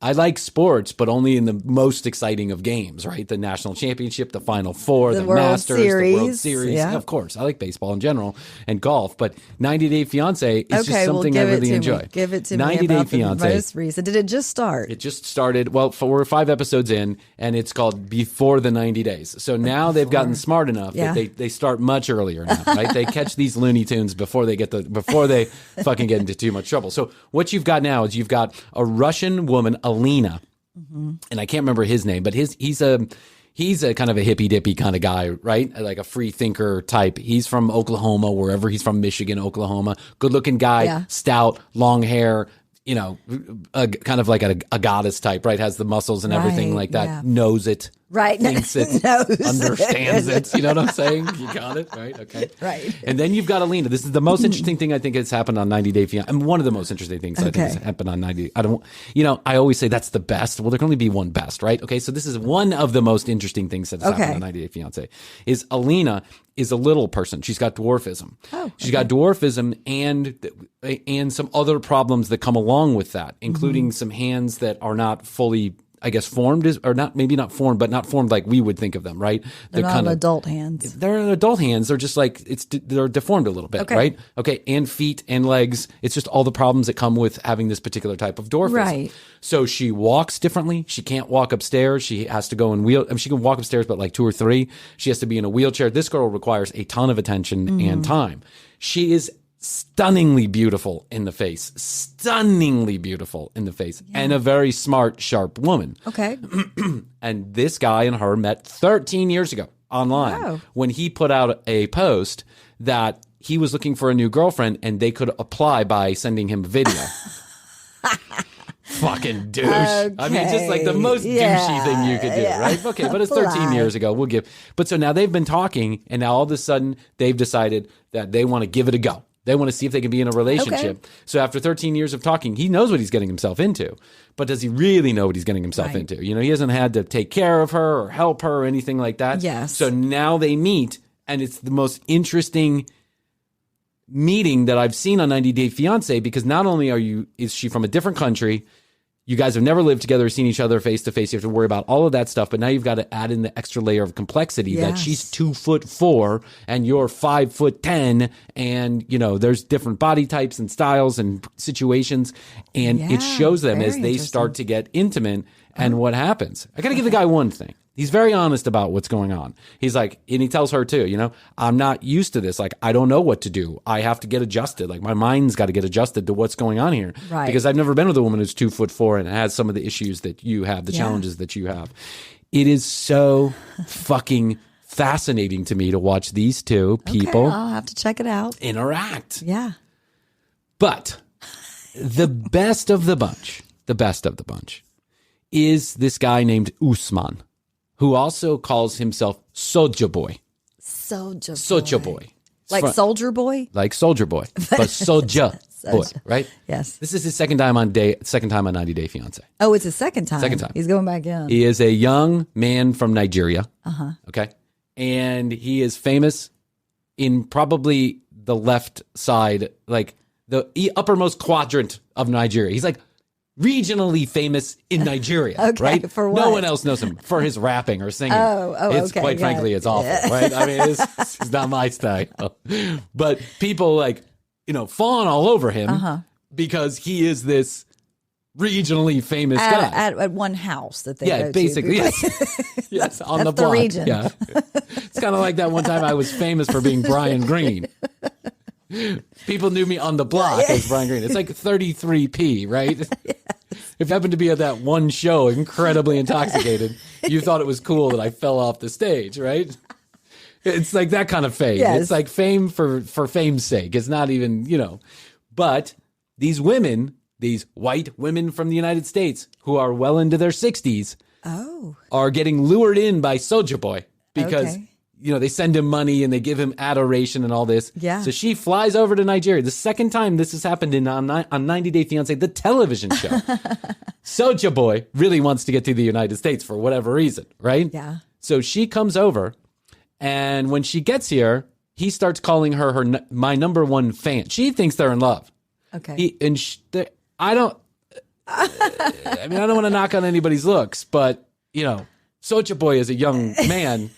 I like sports, but only in the most exciting of games, right? The national championship, the Final Four, the Masters, the World Series. Yeah. Of course, I like baseball in general and golf, but 90 Day Fiancé is just something I really enjoy. Give it to 90 me Day about Fiancé. the most recent. Did it just start? It just started. Well, we're 5 episodes in, and it's called Before the 90 Days. So now they've gotten smart enough that they start much earlier now, right? They catch these Looney Tunes before they fucking get into too much trouble. So what you've got now is you've got a Russian woman, Alina. And I can't remember his name, but he's a kind of a hippy dippy kind of guy, right? Like a free thinker type. He's from Oklahoma, wherever he's from, Michigan, Oklahoma. Good looking guy, stout, long hair, kind of like a goddess type, right? Has the muscles and everything like that. Yeah. Knows it. Right. Thinks it. Understands it. You know what I'm saying? You got it? Right. Okay. Right. And then you've got Alina. This is the most interesting thing I think has happened on 90 Day Fiancé. And one of the most interesting things I think has happened on 90. I always say that's the best. Well, there can only be one best, right? Okay. So this is one of the most interesting things that has happened on 90 Day Fiancé. Is Alina is a little person. She's got dwarfism. She's got dwarfism and some other problems that come along with that, including some hands that are not fully, I guess, formed, or not, maybe not formed, but not formed like we would think of them, right? They're not kind of adult hands. They're adult hands. They're just like, they're deformed a little bit, right? Okay. And feet and legs. It's just all the problems that come with having this particular type of dwarfism. Right. So she walks differently. She can't walk upstairs. She has to go in she can walk upstairs, but like 2 or 3. She has to be in a wheelchair. This girl requires a ton of attention and time. She is stunningly beautiful in the face, and a very smart, sharp woman. Okay. And this guy and her met 13 years ago online when he put out a post that he was looking for a new girlfriend and they could apply by sending him a video. Fucking douche. Okay. I mean, just like the most douchey thing you could do, right? Okay, but it's 13 years ago. But so now they've been talking, and now all of a sudden they've decided that they want to give it a go. They want to see if they can be in a relationship. Okay. So after 13 years of talking, he knows what he's getting himself into. But does he really know what he's getting himself into? He hasn't had to take care of her or help her or anything like that. Yes. So now they meet, and it's the most interesting meeting that I've seen on 90 Day Fiancé, because not only is she from a different country, you guys have never lived together or seen each other face to face. You have to worry about all of that stuff. But now you've got to add in the extra layer of complexity that she's 2'4" and you're 5'10", and there's different body types and styles and situations, and it shows them as they start to get intimate. And what happens? I got to give the guy one thing. He's very honest about what's going on. He's like, and he tells her too, I'm not used to this. Like, I don't know what to do. I have to get adjusted. Like, my mind's got to get adjusted to what's going on here. Right. Because I've never been with a woman who's 2'4" and has some of the issues that you have, the challenges that you have. It is so fucking fascinating to me to watch these two people. I'll have to check it out. Interact. Yeah. But the best of the bunch is this guy named Usman, who also calls himself Soulja Boy. Soulja Boy. Like Soldier Boy? Like Soldier Boy, but Soulja Boy, right? Yes. This is his second time on 90 Day Fiancé. Oh, it's his second time. Second time. He's going back in. He is a young man from Nigeria. Okay. And he is famous in probably the left side, like the uppermost quadrant of Nigeria. He's like regionally famous in Nigeria, Okay, right? for what? No one else knows him for his rapping or singing. It's okay, quite got frankly, it. it's awful, right? I mean, it's not my style. But people fawn all over him because he is this regionally famous guy. At one house that they go basically, to. yes, on That's the block. the region. Yeah. It's kind of like that one time I was famous for being Bryan Green. People knew me on the block as Bryan Green. It's like 33p, right? Yes. If you happened to be at that one show, incredibly intoxicated, you thought it was cool that I fell off the stage, right? It's like that kind of fame. Yes. It's like fame for fame's sake. It's not even, But these women, these white women from the United States who are well into their 60s are getting lured in by Soulja Boy because, they send him money and they give him adoration and all this. Yeah. So she flies over to Nigeria. The second time this has happened on 90 Day Fiancé, the television show. Soulja Boy really wants to get to the United States for whatever reason, right? Yeah. So she comes over, and when she gets here, he starts calling her my number one fan. She thinks they're in love. Okay. I don't want to knock on anybody's looks, but, Soulja Boy is a young man,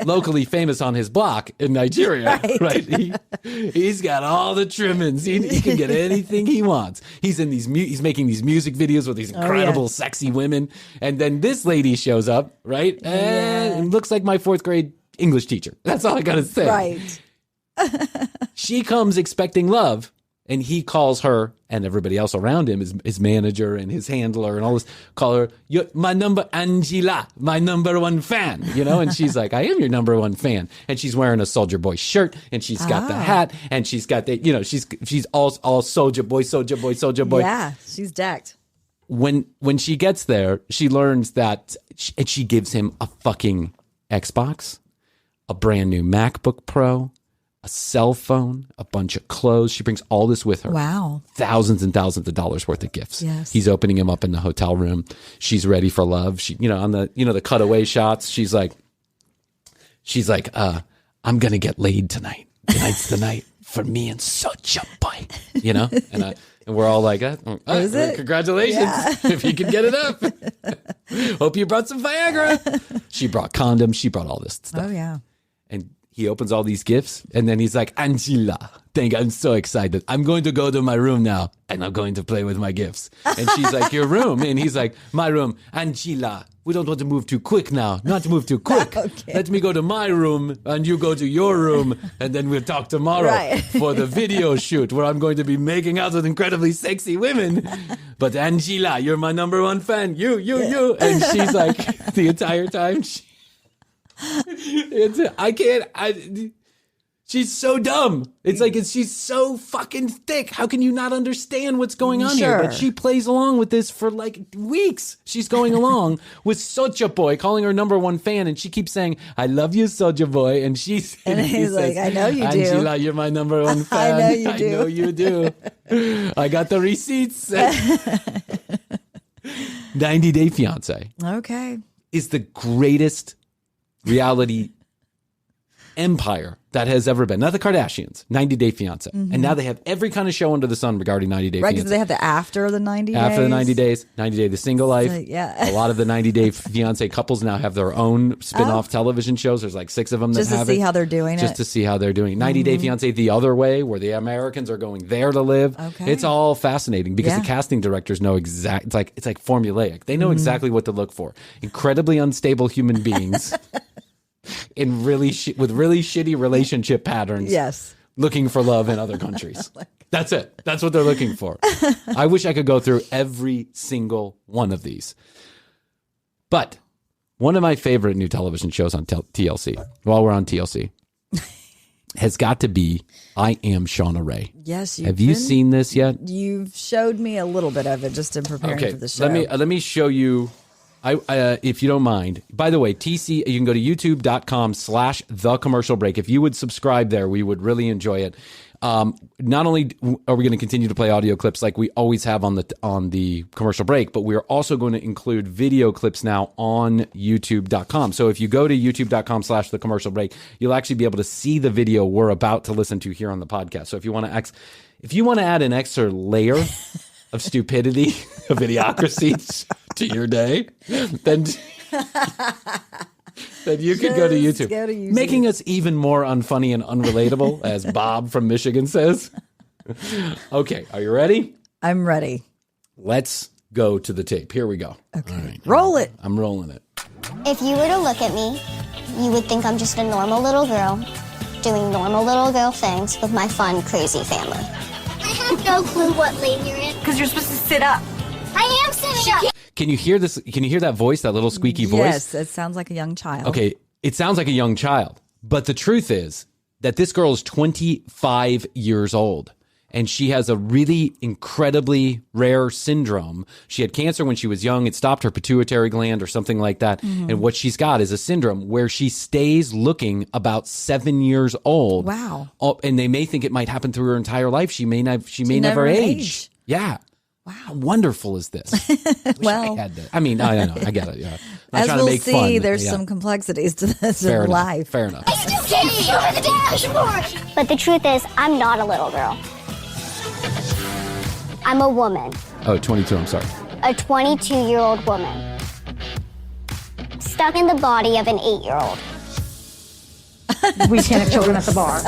locally famous on his block in Nigeria, right? He's got all the trimmings. He can get anything he wants. He's in he's making these music videos with these incredible, sexy women. And then this lady shows up, right? And looks like my 4th grade English teacher. That's all I got to say. Right. She comes expecting love. And he calls her and everybody else around him, his manager and his handler and all this, call her, my Angela, my number one fan, And she's like, I am your number one fan. And she's wearing a Soulja Boy shirt, and she's got the hat, and she's got the, she's all Soulja Boy, Soulja Boy, Soulja Boy. Yeah, she's decked. When she gets there, she learns that, and she gives him a fucking Xbox, a brand new MacBook Pro, a cell phone, a bunch of clothes. She brings all this with her. Wow. Thousands and thousands of dollars worth of gifts. Yes. He's opening him up in the hotel room. She's ready for love. She, on the, the cutaway shots, she's like, I'm going to get laid tonight. Tonight's the night for me and Soulja Boy, and we're all like, Is it? Congratulations if you can get it up. Hope you brought some Viagra. She brought condoms. She brought all this stuff. Oh, yeah. And he opens all these gifts, and then he's like, Angela, I'm so excited. I'm going to go to my room now, and I'm going to play with my gifts. And she's like, your room? And he's like, my room. Angela, we don't want to move too quick now. Not to move too quick. Okay. Let me go to my room, and you go to your room, and then we'll talk tomorrow for the video shoot where I'm going to be making out with incredibly sexy women. But Angela, you're my number one fan. You. And she's like, the entire time, she's so dumb. It's like she's so fucking thick. How can you not understand what's going on here? But she plays along with this for like weeks. She's going along with Soulja Boy, calling her number one fan, and she keeps saying, "I love you, Soulja Boy." And he's like, "I know you do, Angela. You're my number one fan. I know you do. I know you do. I got the receipts." 90 Day Fiancé. Okay. Is the greatest reality empire that has ever been. Not the Kardashians, 90 Day Fiancé. And now they have every kind of show under the sun regarding 90 Day Fiancé. Right, because they have the after the 90 days. After the 90 days, 90 Day The Single Life. Yeah. A lot of the 90 Day Fiancé couples now have their own spin-off television shows. There's like 6 of them just that have to see it. how they're doing Just to see how they're doing. 90 Day Fiancé the other way, where the Americans are going there to live. Okay. It's all fascinating because the casting directors know it's like formulaic. They know exactly what to look for. Incredibly unstable human beings. In with really shitty relationship patterns. Yes. Looking for love in other countries. That's it. That's what they're looking for. I wish I could go through every single one of these. But one of my favorite new television shows on TLC, while we're on TLC, has got to be I Am Shauna Ray. Yes. Have you seen this yet? You've showed me a little bit of it just in preparing for the show. Let me show you. If you don't mind, by the way, TC, you can go to youtube.com/The Commercial Break. If you would subscribe there, we would really enjoy it. Not only are we going to continue to play audio clips like we always have on the commercial break, but we are also going to include video clips now on youtube.com. So if you go to youtube.com/The Commercial Break, you'll actually be able to see the video we're about to listen to here on the podcast. So if you want to add an extra layer of stupidity of idiocracy to your day, then you could go to YouTube. Making us even more unfunny and unrelatable, as Bob from Michigan says. Okay, are you ready? I'm ready. Let's go to the tape. Here we go. Okay. All right. Roll it. I'm rolling it. If you were to look at me, you would think I'm just a normal little girl doing normal little girl things with my fun, crazy family. I have no clue what lane you're in. Because you're supposed to sit up. I am sitting up. Can you hear this? Can you hear that voice, that little squeaky voice? Yes, it sounds like a young child. Okay, it sounds like a young child. But the truth is that this girl is 25 years old. And she has a really incredibly rare syndrome. She had cancer when she was young. It stopped her pituitary gland or something like that. Mm-hmm. And what she's got is a syndrome where she stays looking about 7 years old. Wow. Oh, and they may think it might happen through her entire life. She may never age. Yeah. Wow. How wonderful is this? Well, I mean, I don't know. I get it. Yeah. I'm as trying we'll to make see, fun. there's Yeah. some complexities to this Fair in enough. life. Fair enough. I still can't see over the dashboard. But the truth is, I'm not a little girl. I'm a woman. Oh, 22, I'm sorry. A 22-year-old woman. Stuck in the body of an 8-year-old. We can't have children at the bar.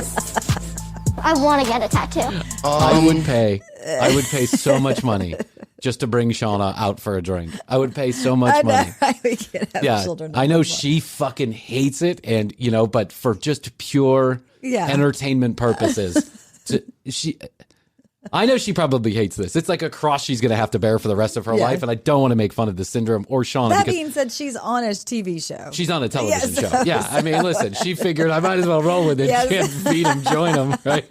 I want to get a tattoo. I would pay so much money just to bring Shauna out for a drink. I would pay so much money. We can't have Yeah, children. I know she fucking hates it, and but for just pure entertainment purposes, I know she probably hates this. It's like a cross she's going to have to bear for the rest of her life, and I don't want to make fun of the syndrome or Shauna. That being said, she's on a TV show. She's on a television show. Yeah, I mean, listen, she figured I might as well roll with it. Yes. Can't beat him, join him, right?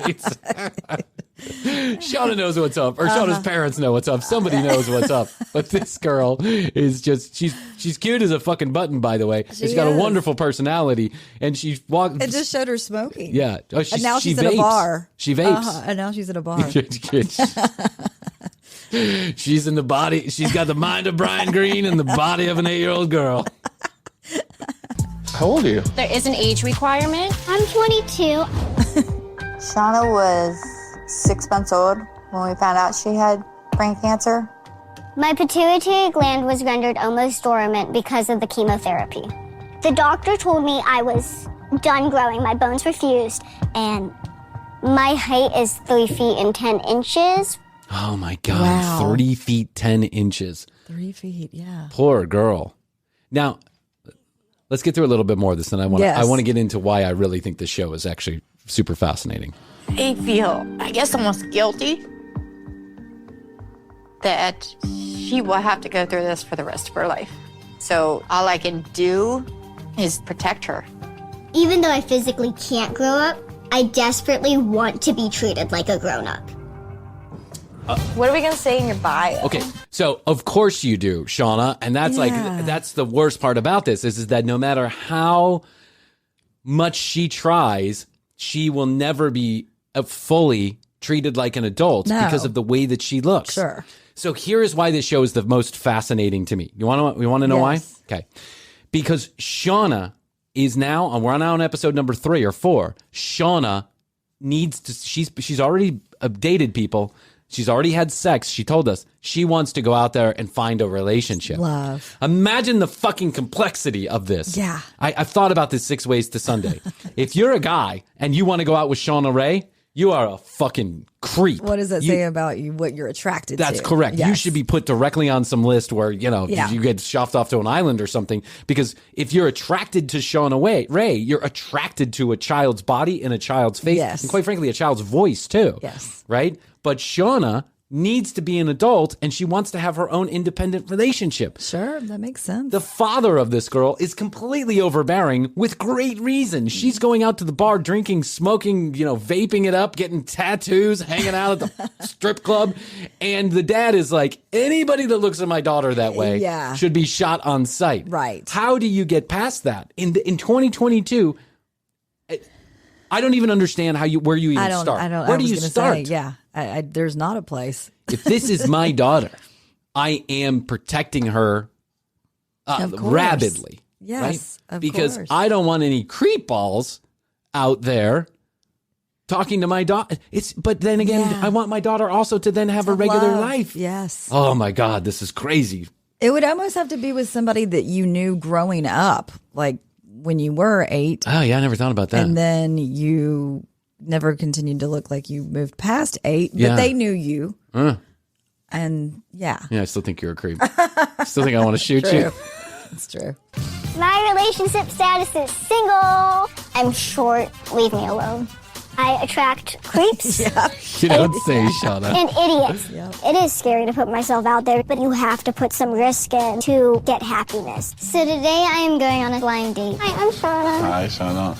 Shauna knows what's up, or Shauna's parents know what's up. Somebody knows what's up. But this girl is she's cute as a fucking button, by the way. She's got a wonderful personality, and she walked. It just showed her smoking. Yeah. Oh, And now she's at a bar. She vapes. And now she's at a bar. She's in the body. She's got the mind of Bryan Green and the body of an 8-year-old girl. How old are you? There is an age requirement. I'm 22. Shauna was 6 months old when we found out she had brain cancer. My pituitary gland was rendered almost dormant because of the chemotherapy. The doctor told me I was done growing. My bones were fused, and my height is 3 feet and 10 inches. Oh my God. Wow. 30 feet, 10 inches. 3 feet, yeah. Poor girl. Now, let's get through a little bit more of this, and I want to get into why I really think this show is actually super fascinating. I feel, I guess, almost guilty that she will have to go through this for the rest of her life. So all I can do is protect her. Even though I physically can't grow up, I desperately want to be treated like a grown-up. What are we going to say in your bio? Okay, so of course you do, Shauna, and that's that's the worst part about this is that no matter how much she tries, she will never be fully treated like an adult because of the way that she looks. Sure. So here is why this show is the most fascinating to me. You want to know why? Okay, because Shauna is now, we're now on episode number 3 or 4. Shauna needs to. She's already dated people. She's already had sex. She told us she wants to go out there and find a relationship. Love. Imagine the fucking complexity of this. Yeah. I've thought about this 6 ways to Sunday. If you're a guy and you want to go out with Shauna Ray, you are a fucking creep. What does that say about you, what you're attracted to? That's correct. Yes. You should be put directly on some list where, you get shoved off to an island or something. Because if you're attracted to Shauna Ray, you're attracted to a child's body and a child's face. Yes. And quite frankly, a child's voice too. Yes. Right? But Shauna needs to be an adult and she wants to have her own independent relationship. Sure, that makes sense. The father of this girl is completely overbearing with great reason. She's going out to the bar, drinking, smoking, vaping it up, getting tattoos, hanging out at the strip club. And the dad is like, anybody that looks at my daughter that way should be shot on sight. Right. How do you get past that? In 2022, I don't even understand where you even start. Where do you start? There's not a place. If this is my daughter, I am protecting her rabidly. Yes, right? Because I don't want any creep balls out there talking to my daughter. But then again, I want my daughter also to then have a regular life. Yes. Oh my God, this is crazy. It would almost have to be with somebody that you knew growing up, like when you were 8. Oh yeah, I never thought about that. And then you never continued to look like you moved past 8, but they knew you. And yeah, I still think you're a creep. Still think I want to shoot you. It's true. My relationship status is single. I'm short. Leave me alone. I attract creeps. You don't say, Shauna. And idiots. It is scary to put myself out there, but you have to put some risk in to get happiness. So today I am going on a blind date. Hi, I'm Shauna. Hi, Shauna.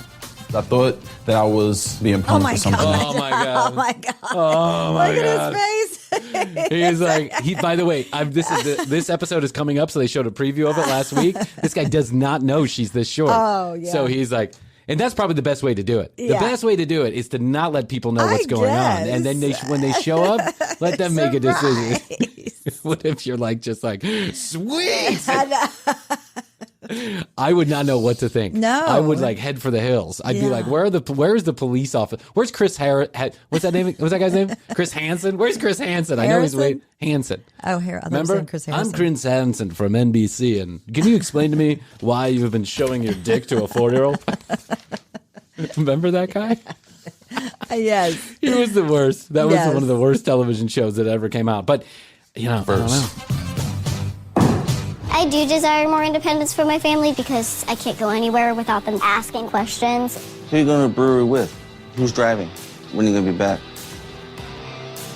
I thought that I was being punked for something. Oh my God. Oh my God. Oh my Look God. at his face. He's like, by the way, this episode is coming up, so they showed a preview of it last week. This guy does not know she's this short. Oh, yeah. So he's like, and that's probably the best way to do it. The best way to do it is to not let people know what's going on. And then when they show up, let them make a decision. What if you're like, just like, sweet? I would not know what to think. No. I would like head for the hills. I'd be like, where's the police officer? Where's Chris what's that name? What's that guy's name? Chris Hansen? Where's Chris Hansen? I know he's Hansen. Oh, here. Remember? Chris Hansen. I'm Chris Hansen from NBC. And can you explain to me why you've been showing your dick to a 4-year-old? Remember that guy? Yes. He was the worst. That was one of the worst television shows that ever came out. But, I don't know. I do desire more independence for my family because I can't go anywhere without them asking questions. Who are you going to the brewery with? Who's driving? When are you going to be back?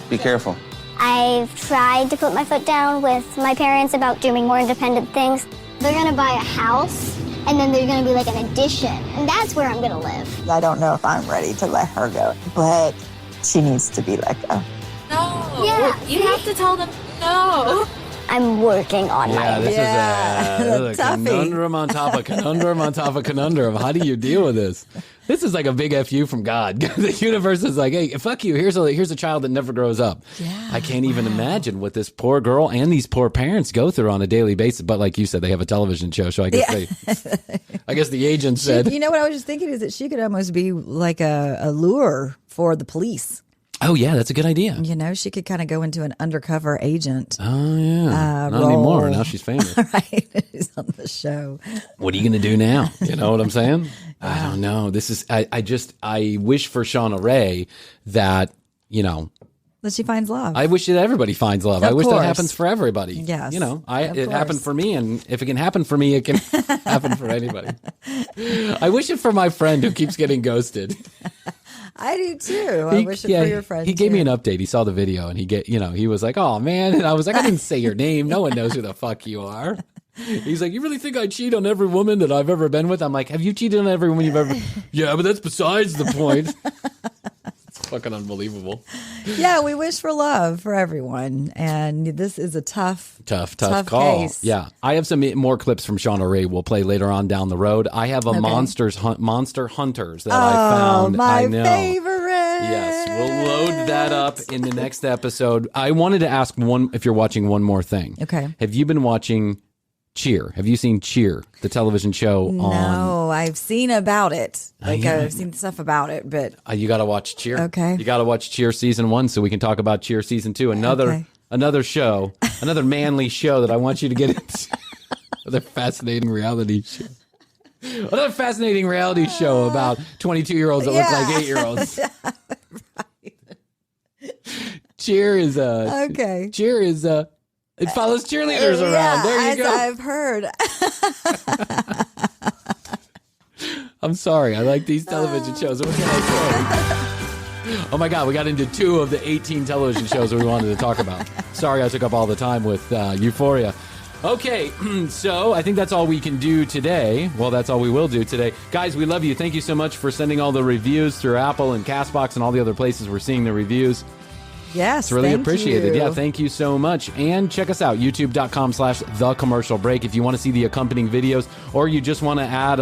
Be careful. I've tried to put my foot down with my parents about doing more independent things. They're going to buy a house, and then they're going to be like an addition, and that's where I'm going to live. I don't know if I'm ready to let her go, but she needs to be let go. No. Yeah. You have to tell them no. I'm working on my... This is a conundrum on top of conundrum on top of conundrum. How do you deal with this? This is like a big FU from God. The universe is like, hey, fuck you. Here's a child that never grows up. Yeah, I can't even imagine what this poor girl and these poor parents go through on a daily basis. But like you said, they have a television show, so I guess I guess the agent said. You know what I was just thinking is that she could almost be like a lure for the police. Oh, yeah, that's a good idea. You know, she could kind of go into an undercover agent. Oh, yeah. Not role. anymore. Now she's famous. Right. She's on the show. What are you going to do now? You know what I'm saying? I don't know. This is, I wish for Shauna Ray that, that she finds love. I wish that everybody finds love. I wish that happens for everybody. Yes. It happened for me, and if it can happen for me, it can happen for anybody. I wish it for my friend who keeps getting ghosted. I do too. I wish it for your friend. He gave me an update. He saw the video and he was like, "Oh man," and I was like, "I didn't say your name. No one knows who the fuck you are." He's like, "You really think I cheat on every woman that I've ever been with?" I'm like, "Have you cheated on every woman you've ever?" Yeah, but that's besides the point. It's fucking unbelievable. Yeah, we wish for love for everyone, and this is a tough call. Case. Yeah, I have some more clips from Shauna Ray we'll play later on down the road. I have a Monster Hunters that I found. My I know. favorite. Yes, we'll load that up in the next episode. I wanted to ask if you're watching one more thing. Okay. Have you been watching Cheer? Have you seen Cheer, the television show on? No, I've seen about it. I've seen stuff about it, but you got to watch Cheer. Okay. You got to watch Cheer season 1 so we can talk about Cheer season 2. Another show, another manly show that I want you to get into. Another fascinating reality show. Another fascinating reality show about 22-year-olds that look like 8-year-olds. Cheer is Cheer is it follows cheerleaders around. There you go. I've heard. I'm sorry. I like these television shows. What can I say? Oh my God, we got into 2 of the 18 television shows that we wanted to talk about. Sorry I took up all the time with Euphoria. Okay, so I think that's all we can do today. Well, that's all we will do today. Guys, we love you. Thank you so much for sending all the reviews through Apple and CastBox and all the other places we're seeing the reviews. Yes, it's really appreciated. You. Yeah, thank you so much. And check us out, youtube.com/thecommercialbreak if you want to see the accompanying videos, or you just want to add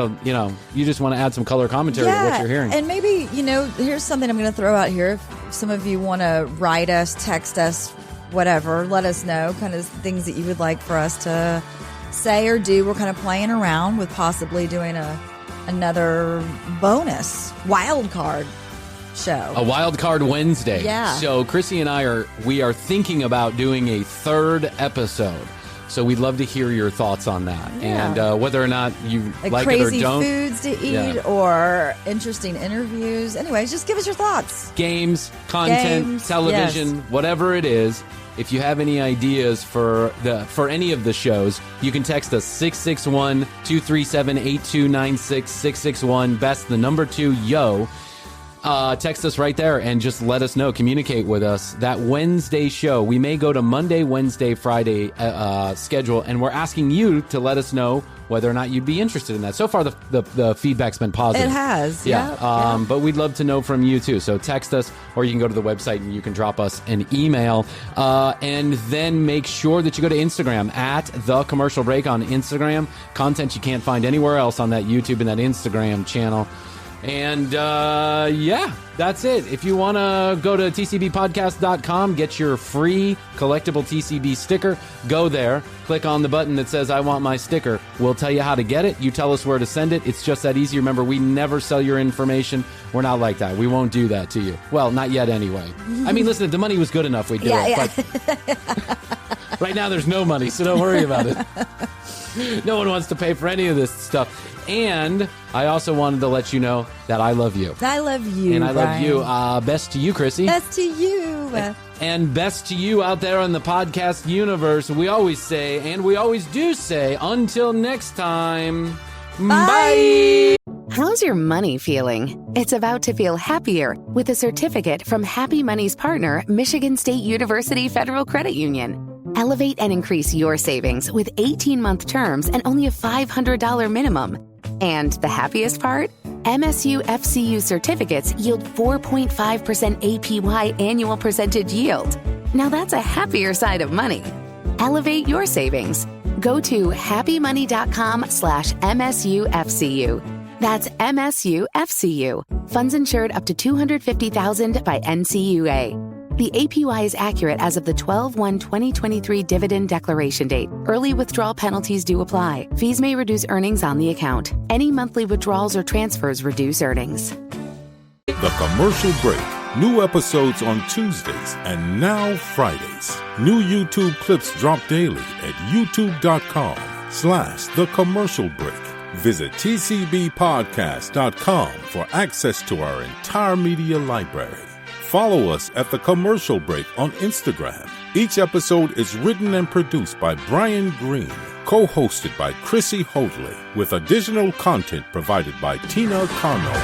some color commentary to what you're hearing. And maybe, here's something I'm going to throw out here. If some of you want to write us, text us, whatever, let us know kind of things that you would like for us to say or do. We're kind of playing around with possibly doing another bonus wild card show. A Wild Card Wednesday. Yeah. So Krissy and I are thinking about doing a third episode. So we'd love to hear your thoughts on that. Yeah. And whether or not you like it or crazy don't. foods to eat or interesting interviews. Anyways, just give us your thoughts. Games, content, television, whatever it is. If you have any ideas for any of the shows, you can text us 661-237-8296, 661-BEST2YO. Text us right there and just let us know. Communicate with us. That Wednesday show, we may go to Monday, Wednesday, Friday schedule, and we're asking you to let us know whether or not you'd be interested in that. So far, the feedback's been positive. It has, yeah. But we'd love to know from you, too. So text us, or you can go to the website and you can drop us an email. And then make sure that you go to Instagram, at The Commercial Break on Instagram. Content you can't find anywhere else on that YouTube and that Instagram channel. And, that's it. If you want to go to tcbpodcast.com, get your free collectible TCB sticker, go there, click on the button that says, I want my sticker. We'll tell you how to get it. You tell us where to send it. It's just that easy. Remember, we never sell your information. We're not like that. We won't do that to you. Well, not yet anyway. I mean, listen, if the money was good enough, we'd do it. Yeah. But right now there's no money, so don't worry about it. No one wants to pay for any of this stuff. And I also wanted to let you know that I love you. I love you, And I Bryan. love you. Best to you, Krissy. Best to you. And best to you out there in the podcast universe. We always say, and we always do say, until next time, bye. How's your money feeling? It's about to feel happier with a certificate from Happy Money's partner, Michigan State University Federal Credit Union. Elevate and increase your savings with 18-month terms and only a $500 minimum. And the happiest part? MSU FCU certificates yield 4.5% APY annual percentage yield. Now that's a happier side of money. Elevate your savings. Go to happymoney.com/MSUFCU. That's MSUFCU. Funds insured up to $250,000 by NCUA. The APY is accurate as of the 12/1/2023 dividend declaration date. Early withdrawal penalties do apply. Fees may reduce earnings on the account. Any monthly withdrawals or transfers reduce earnings. The Commercial Break. New episodes on Tuesdays and now Fridays. New YouTube clips drop daily at youtube.com/The Commercial Break. Visit tcbpodcast.com for access to our entire media library. Follow us at The Commercial Break on Instagram. Each episode is written and produced by Bryan Green, co-hosted by Krissy Hoadley, with additional content provided by Tina Carno.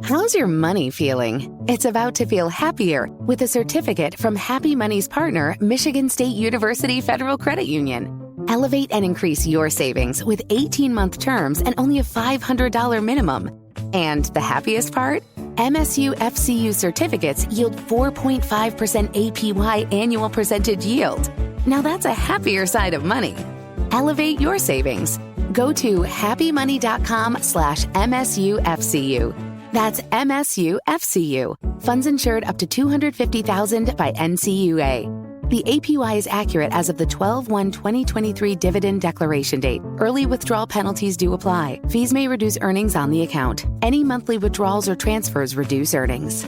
How's your money feeling? It's about to feel happier with a certificate from Happy Money's partner, Michigan State University Federal Credit Union. Elevate and increase your savings with 18-month terms and only a $500 minimum. And the happiest part? MSU FCU certificates yield 4.5% APY annual percentage yield. Now that's a happier side of money. Elevate your savings. Go to happymoney.com/MSUFCU. That's MSUFCU. Funds insured up to $250,000 by NCUA. The APY is accurate as of the 12/1/2023 dividend declaration date. Early withdrawal penalties do apply. Fees may reduce earnings on the account. Any monthly withdrawals or transfers reduce earnings.